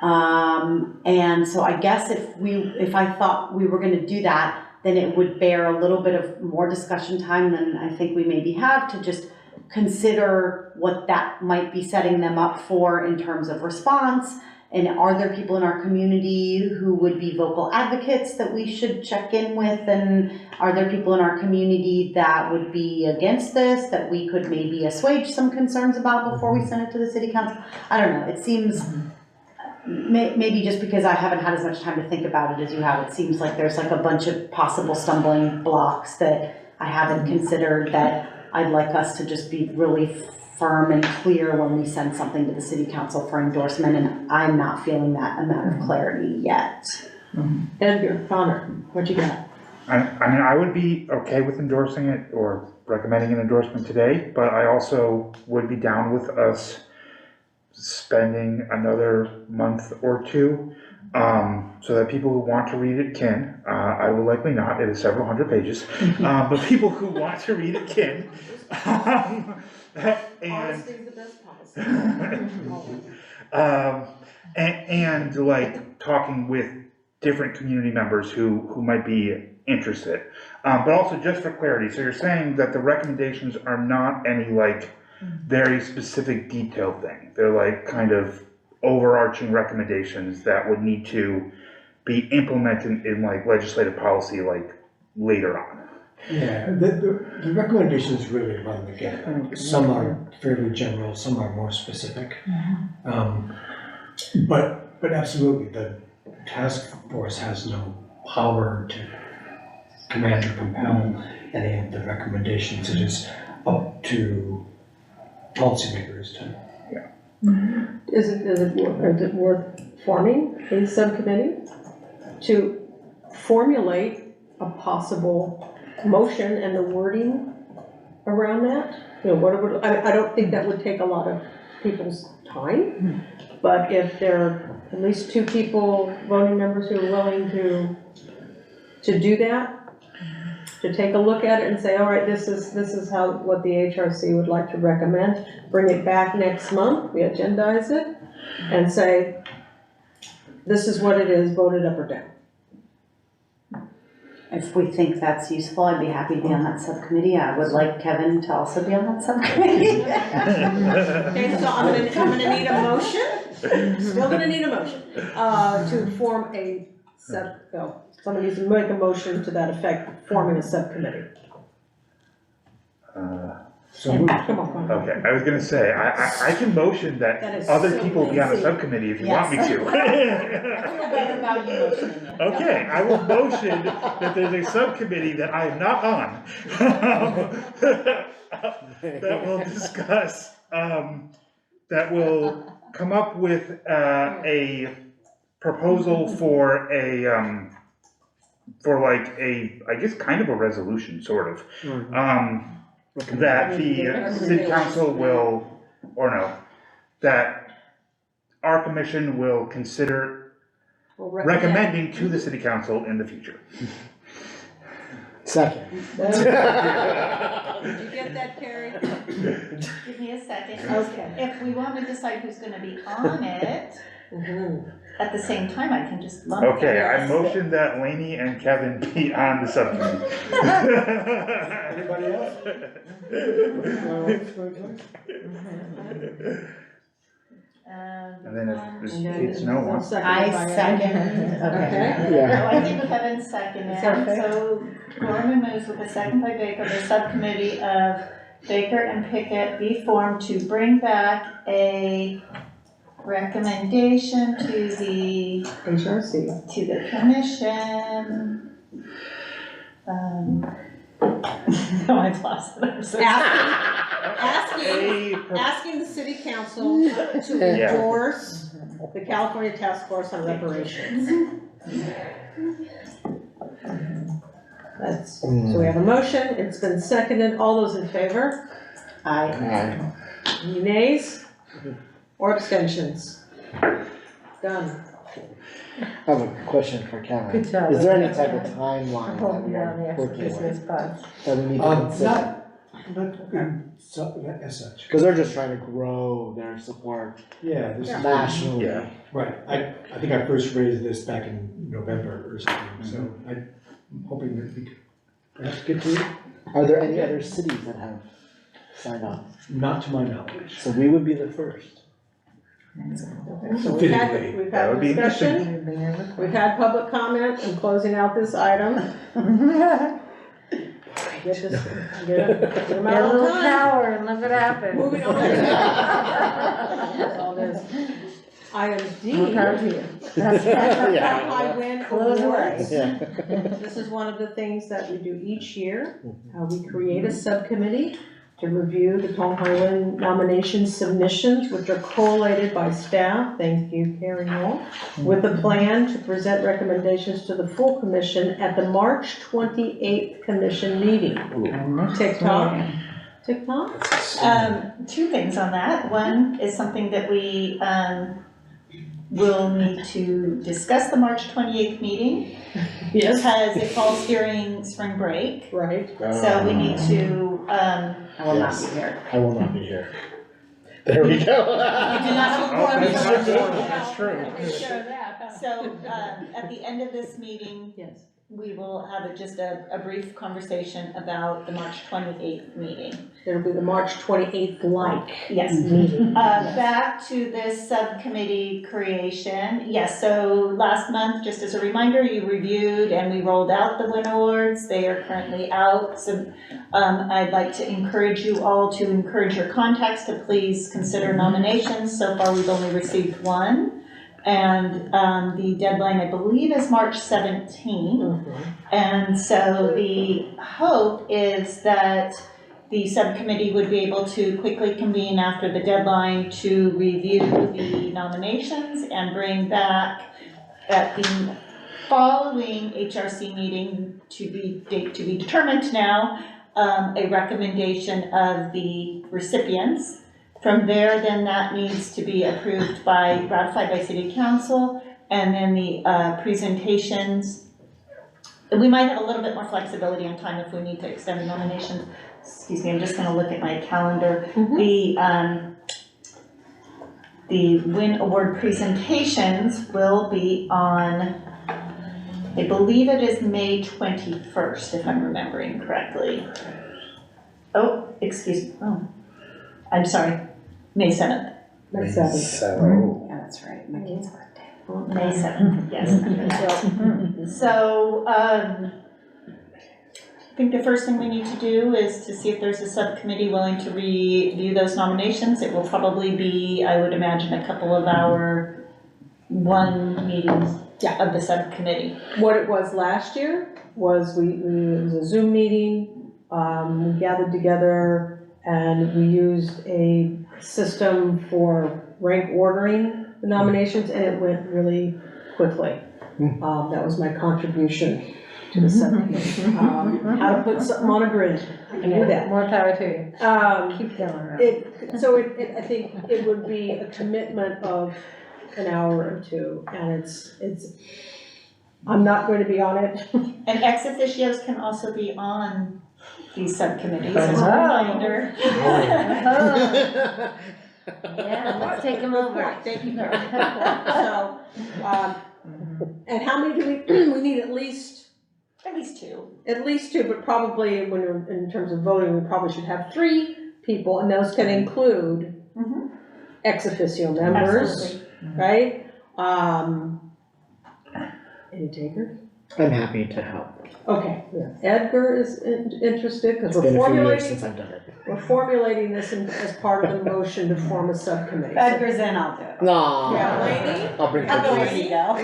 And so I guess if I thought we were gonna do that, then it would bear a little bit of more discussion time than I think we maybe have to just consider what that might be setting them up for in terms of response. And are there people in our community who would be vocal advocates that we should check in with? And are there people in our community that would be against this, that we could maybe assuage some concerns about before we send it to the city council? I don't know, it seems, maybe just because I haven't had as much time to think about it as you have, it seems like there's like a bunch of possible stumbling blocks that I haven't considered that I'd like us to just be really firm and clear when we send something to the city council for endorsement, and I'm not feeling that amount of clarity yet. Edgar, Connor, what you got? I mean, I would be okay with endorsing it or recommending an endorsement today, but I also would be down with us spending another month or two, so that people who want to read it can. I will likely not, it is several hundred pages, but people who want to read it can. Honesty is the best policy. And like talking with different community members who might be interested. But also just for clarity, so you're saying that the recommendations are not any like very specific detailed thing. They're like kind of overarching recommendations that would need to be implemented in like legislative policy like later on. Yeah, the recommendations really run the gamut. Some are fairly general, some are more specific. But absolutely, the task force has no power to command or compel any of the recommendations. It is up to policymakers to. Is it worth forming a subcommittee to formulate a possible motion and the wording around that? You know, what it would, I don't think that would take a lot of people's time, but if there are at least two people, voting members who are willing to do that, to take a look at it and say, all right, this is how, what the HRC would like to recommend, bring it back next month, we agendize it, and say, this is what it is, vote it up or down. If we think that's useful, I'd be happy to be on that subcommittee. I would like Kevin to also be on that subcommittee. Okay, so I'm gonna need a motion, still gonna need a motion, to form a somebody needs to make a motion to that effect, forming a subcommittee. So Come on. Okay, I was gonna say, I can motion That that is other so people be on a lazy. subcommittee if you want me to. I feel better about you motioning it. Okay, I will motion that there's a subcommittee that I am not on, that will discuss, that will come up with, a proposal for a, for like a, I guess kind of a resolution, sort of. That the city council will, or no, that our commission will consider recommending to the city council in the future. Second. Did you get that, Carrie? Give me a second. Okay. If we want to decide who's gonna be on it, at the same time, I can just lump Okay, the I rest. motion that Lainey and Kevin be on the subcommittee. Anybody else? And then if And then it's no one. I second. Okay. No, Yeah. I think Kevin seconded, Okay. so Gorman moves with a second by Baker, the subcommittee of Baker and Pickett be formed to bring back a recommendation to the HRC. commission No, I've lost it. I'm so sorry. Asking the city council to Yeah. endorse the California Task Force on Reparations. That's, so we have a motion, it's been seconded, all those in favor? Aye. Any nays or abstentions? Done. I have a question for Kevin. Good job. Is there any type of timeline that Holding we down the are extra working business with, funds. that we need to consider? As such. Cause they're just trying to grow their support Yeah, this is. nationally. Yeah. Right, I think I first raised this back in November or something, so I'm hoping that we could perhaps get to it, Are there any other cities that have signed up? not to my knowledge. So we would be the first. So we've had That would be discussion, we've had public comment, I'm closing out this item. Get them Get a out little on time. power and look what happens. Moving on. That's all it is. Item D. More power to you. Yeah. High Win Close away. Awards. Yeah. This is one of the things that we do each year. We create a subcommittee to review the Tom Highland nomination submissions, which are collated by staff, thank you, Karen Wall, with a plan to present recommendations to the full commission at the March 28th commission meeting. TikTok? TikTok? Two things on that. One is something that we, will need to discuss the March 28th meeting. Because it falls during spring break, Right. so we need to, I will not be here. I will not be here. There we go. You do not have a quorum. That's true. So, at the end of this meeting, Yes. we will have just a brief conversation about the March 28th meeting. It'll be the March 28th Yes. meeting. Back to this subcommittee creation. Yes, so last month, just as a reminder, you reviewed and we rolled out the WIN awards. They are currently out. So I'd like to encourage you all to encourage your contacts to please consider nominations. So far, we've only received one. And the deadline, I believe, is March 17th. And so the hope is that the subcommittee would be able to quickly convene after the deadline to review the nominations and bring back at the following HRC meeting to be determined now, a recommendation of the recipients. From there, then that needs to be ratified by City Council, and then the presentations. We might have a little bit more flexibility on time if we need to extend the nominations. Excuse me, I'm just gonna look at my calendar. The WIN Award presentations will be on, I believe it is May 21st, if I'm remembering correctly. Oh, excuse me, I'm sorry, May 7th. May 7th. So. Yeah, that's right, my kid's birthday. May 7th, yes. So, I think the first thing we need to do is to see if there's a subcommittee willing to review those nominations. It will probably be, I would imagine, a couple of hour, one meeting of the subcommittee. What it was last year was it was a Zoom meeting, we gathered together and we used a system for rank ordering the nominations, and it went really quickly. That was my contribution to the subcommittee. How to put something on a grid, I can do that. More power to you. Keep going around. I think it would be a commitment of an hour or two, and I'm not going to be on it. And ex officios can also be on these subcommittees as a reminder. Yeah, let's take them over. Thank you, Karen. So, and how many do we need? At least two, but probably when you're, in terms of voting, we probably should have 3 people, and those can include ex officio members, right? Any takers? I'm happy to help. Okay, Edgar is interested, because It's been a few years since I've done it. we're formulating this as part of the motion to form a subcommittee. Edgar's in, I'll do it. No. Yeah, Lainey? I'll bring I'll go her. with you, go.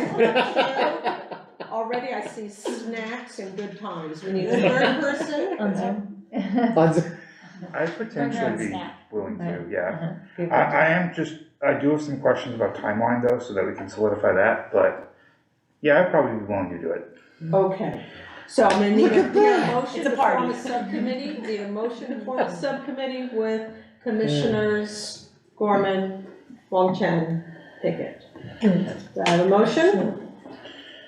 All already I see snacks and good times. We need a third person. On Zoom. I'd potentially be Snap. willing to, yeah. Good. I do have some questions about timeline though, so that we can solidify that, but yeah, I'd probably be willing to do it. Okay, so I'm gonna need a motion It's a to form party. a subcommittee, need a motion to form a subcommittee with Commissioners Gorman, Wong Chen, Pickett. Do I have a motion?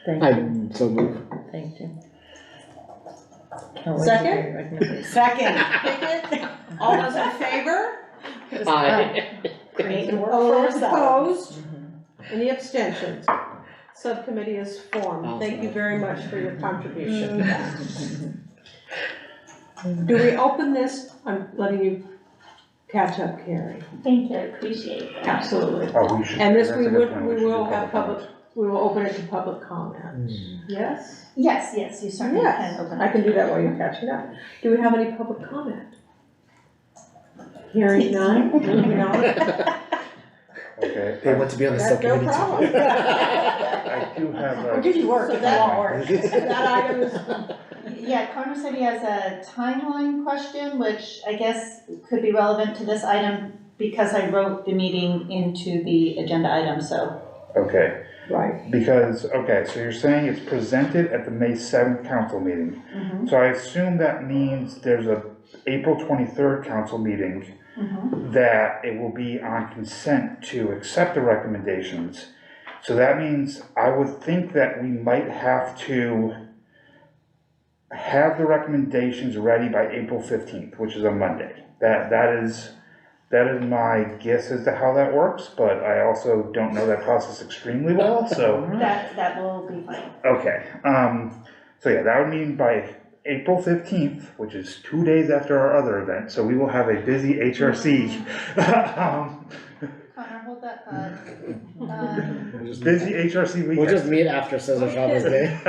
Thank you, I'm so moved. thank you. Can't wait to Second? hear your recommendation. Second. Pickett, all those in favor? Aye. Create and work All for those ourselves. opposed? Any abstentions? Subcommittee is formed. Thank you very much for your contribution to that. Do we open this? I'm letting you catch up, Carrie. Thank you, I appreciate that. Absolutely. Oh, we should. And this, that's we a good would, point. we should do will have comment. we will open it to public comment. Yes? Yes, yes, you certainly Yes, can open I it. can do that while you're catching up. Do we have any public comment? Hearing none, moving on. Okay. They want to be on the That's no subcommittee too. problem. I do have We'll a, give you work if you want work. That item is, Yeah, Connor said he has a timeline question, which I guess could be relevant to this item because I wrote the meeting into the agenda item, so. okay, right. because, okay, so you're saying it's presented at the May 7th council meeting. So I assume that means there's a April 23rd council meeting that it will be on consent to accept the recommendations. So that means I would think that we might have to have the recommendations ready by April 15th, which is a Monday. That is my guess as to how that works, but I also don't know that process extremely well, so. That will be fine. Okay, so yeah, that would mean by April 15th, which is 2 days after our other event, so we will have a busy HRC. Connor, hold that thought. We'll just Busy meet- HRC weekend. We'll just meet after Cesar Chavez Day.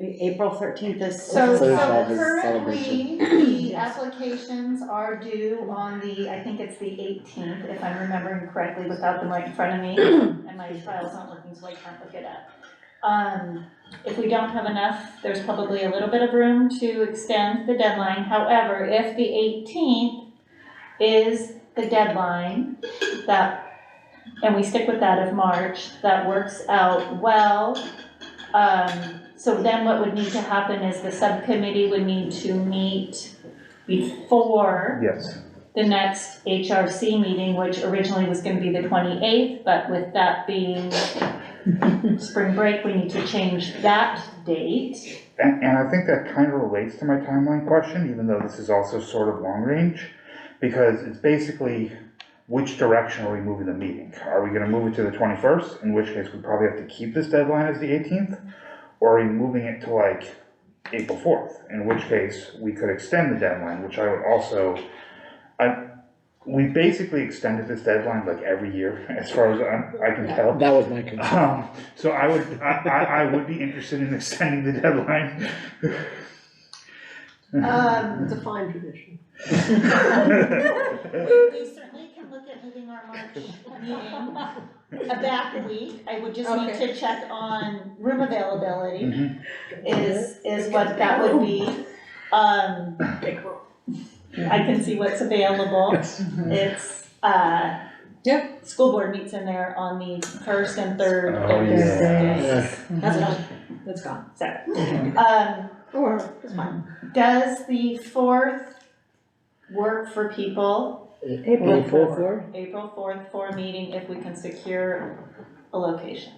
April 13th is. So So Chavez currently, the applications are due on the, I think it's the 18th, if I'm remembering correctly, without them right in front of me, and my file's not working, so I can't look it up. If we don't have enough, there's probably a little bit of room to extend the deadline. However, if the 18th is the deadline, and we stick with that of March, that works out well. So then what would need to happen is the subcommittee would need to meet before Yes, the next HRC meeting, which originally was gonna be the 28th, but with that being spring break, we need to change that date. and I think that kind of relates to my timeline question, even though this is also sort of long range, because it's basically which direction are we moving the meeting? Are we gonna move it to the 21st, in which case we probably have to keep this deadline as the 18th? Or are we moving it to like April 4th, in which case we could extend the deadline, which I would also, we basically extended this deadline like every year, as far as I can tell. That was my concern. So I would be interested in extending the deadline. It's a fine tradition. We certainly can look at moving our March meeting back a week. I would just need to check on room availability, is what that would be. I can see what's available. It's, school board meets in there on the first and third Oh, Thursdays. That's done. That's gone. So, Or, it's fine. does the 4th work for people? April 4th? April 4th for a meeting if we can secure a location.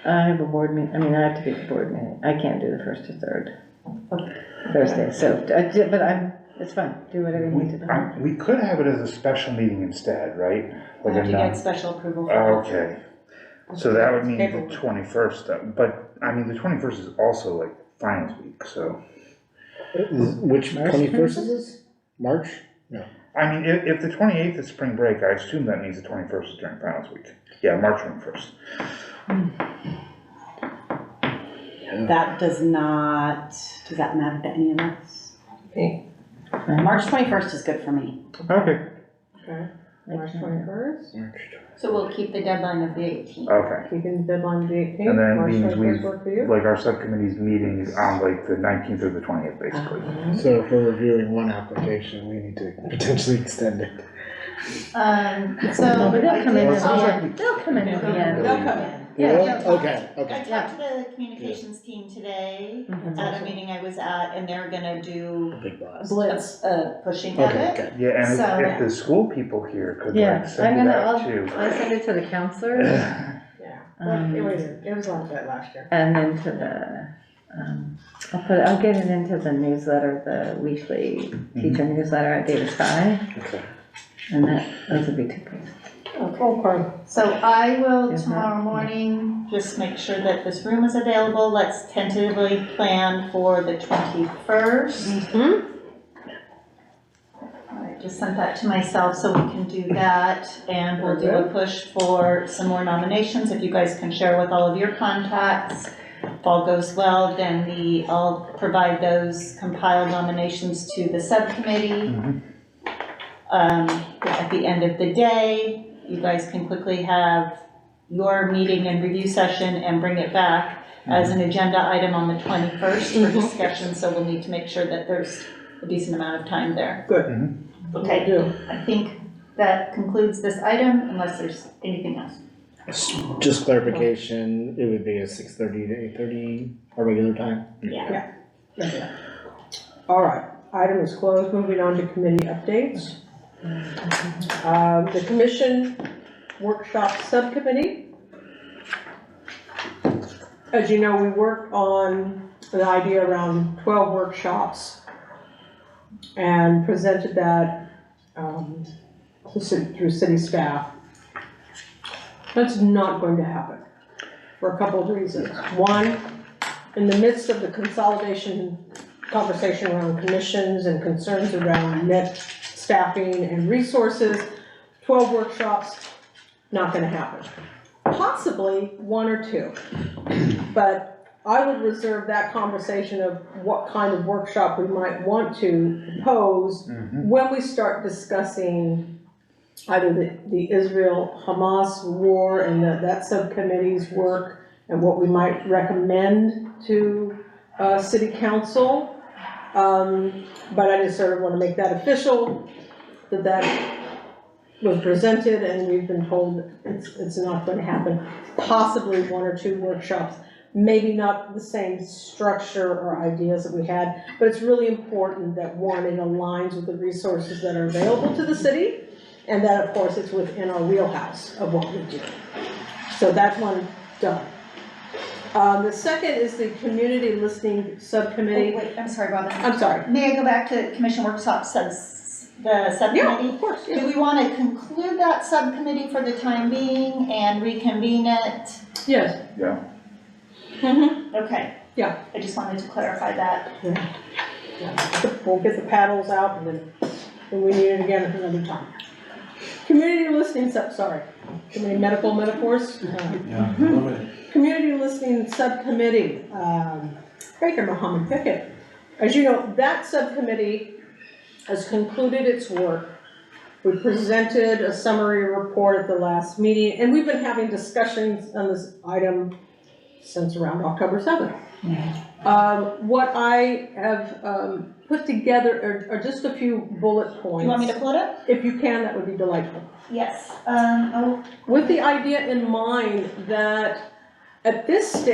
I have a board meeting, I have to be at the board meeting, I can't do the first or third Thursday, so, but it's fine, do whatever you need to do. We could have it as a special meeting instead, right? We Like have a to non- get special approval for that. Okay, so that would mean the Paperwork. 21st, but I mean, the 21st is also like finals week, so. Which 21st is this? March? I mean, if the 28th is spring break, I assume that means the 21st is during finals week. Yeah, March 21st. That does that matter to any of us? Okay. March 21st is good for me. Okay. Okay. March 21st, So we'll keep the deadline of the 18th. Okay. keeping the deadline of the 18th. And then March means 21st we've, work for you? like, our subcommittee's meeting on like the 19th or the 20th, basically. So if we're reviewing one application, we need to potentially extend it. So. But they'll come in I at did- the end, they'll come in at the end. They'll come in. Yeah. Okay, I okay. talked to the communications team today Mhm. at a meeting I was at, and they're gonna do Big blast. Blitz. pushing of Okay, it. okay. Yeah, and So- if the school people here could Yeah, like I'm send it gonna, out I'll too. send it to the counselors Yeah, Um, it was like that last year. and then to the, I'll get it into the newsletter, the weekly teacher newsletter at Davis High, Okay. and those would be 2 places. Okay. So I will Mhm. tomorrow morning just make sure that this room is available. Let's tentatively plan for the 21st. I just sent that to myself so we can do that, and we'll do a push for some more nominations. If you guys can share with all of your contacts, if all goes well, then I'll provide those compiled nominations to the subcommittee. At the end of the day, you guys can quickly have your meeting and review session and bring it back as an agenda item on the 21st for discussion, so we'll need to make sure that there's a decent amount of time there. Good. Okay, Do. I think that concludes this item, unless there's anything else. Just clarification, it would be a 6:30 to 8:30, our regular time? Yeah. All right, item is closed, moving on to committee updates. The commission workshop subcommittee. As you know, we worked on an idea around 12 workshops and presented that through city staff. That's not going to happen for a couple of reasons. One, in the midst of the consolidation conversation around commissions and concerns around net staffing and resources, 12 workshops, not gonna happen. Possibly 1 or 2, but I would reserve that conversation of what kind of workshop we might want to propose when we start discussing either the Israel-Hamas war and that subcommittee's work and what we might recommend to city council. But I just sort of want to make that official, that was presented and we've been told it's not going to happen. Possibly 1 or 2 workshops, maybe not the same structure or ideas that we had, but it's really important that one, it aligns with the resources that are available to the city, and that of course it's within our wheelhouse of what we do. So that one done. The second is the community listening subcommittee. Wait, I'm sorry, Robin. I'm sorry. May I go back to commission workshop the subcommittee? Yeah, of course, yeah. Do we want to conclude that subcommittee for the time being and reconvene it? Yes. Yeah. Mm-hmm. Okay. Yeah. I just wanted to clarify that. We'll get the paddles out and then we need it again another time. Community listening sorry, too many medical metaphors. Community listening subcommittee, Baker Mohammed Pickett. As you know, that subcommittee has concluded its work. We presented a summary report at the last meeting, and we've been having discussions on this item since around October 7th. What I have put together are just a few bullet points. You want me to pull it up? If you can, that would be delightful. Yes. With the idea in mind that at this stage,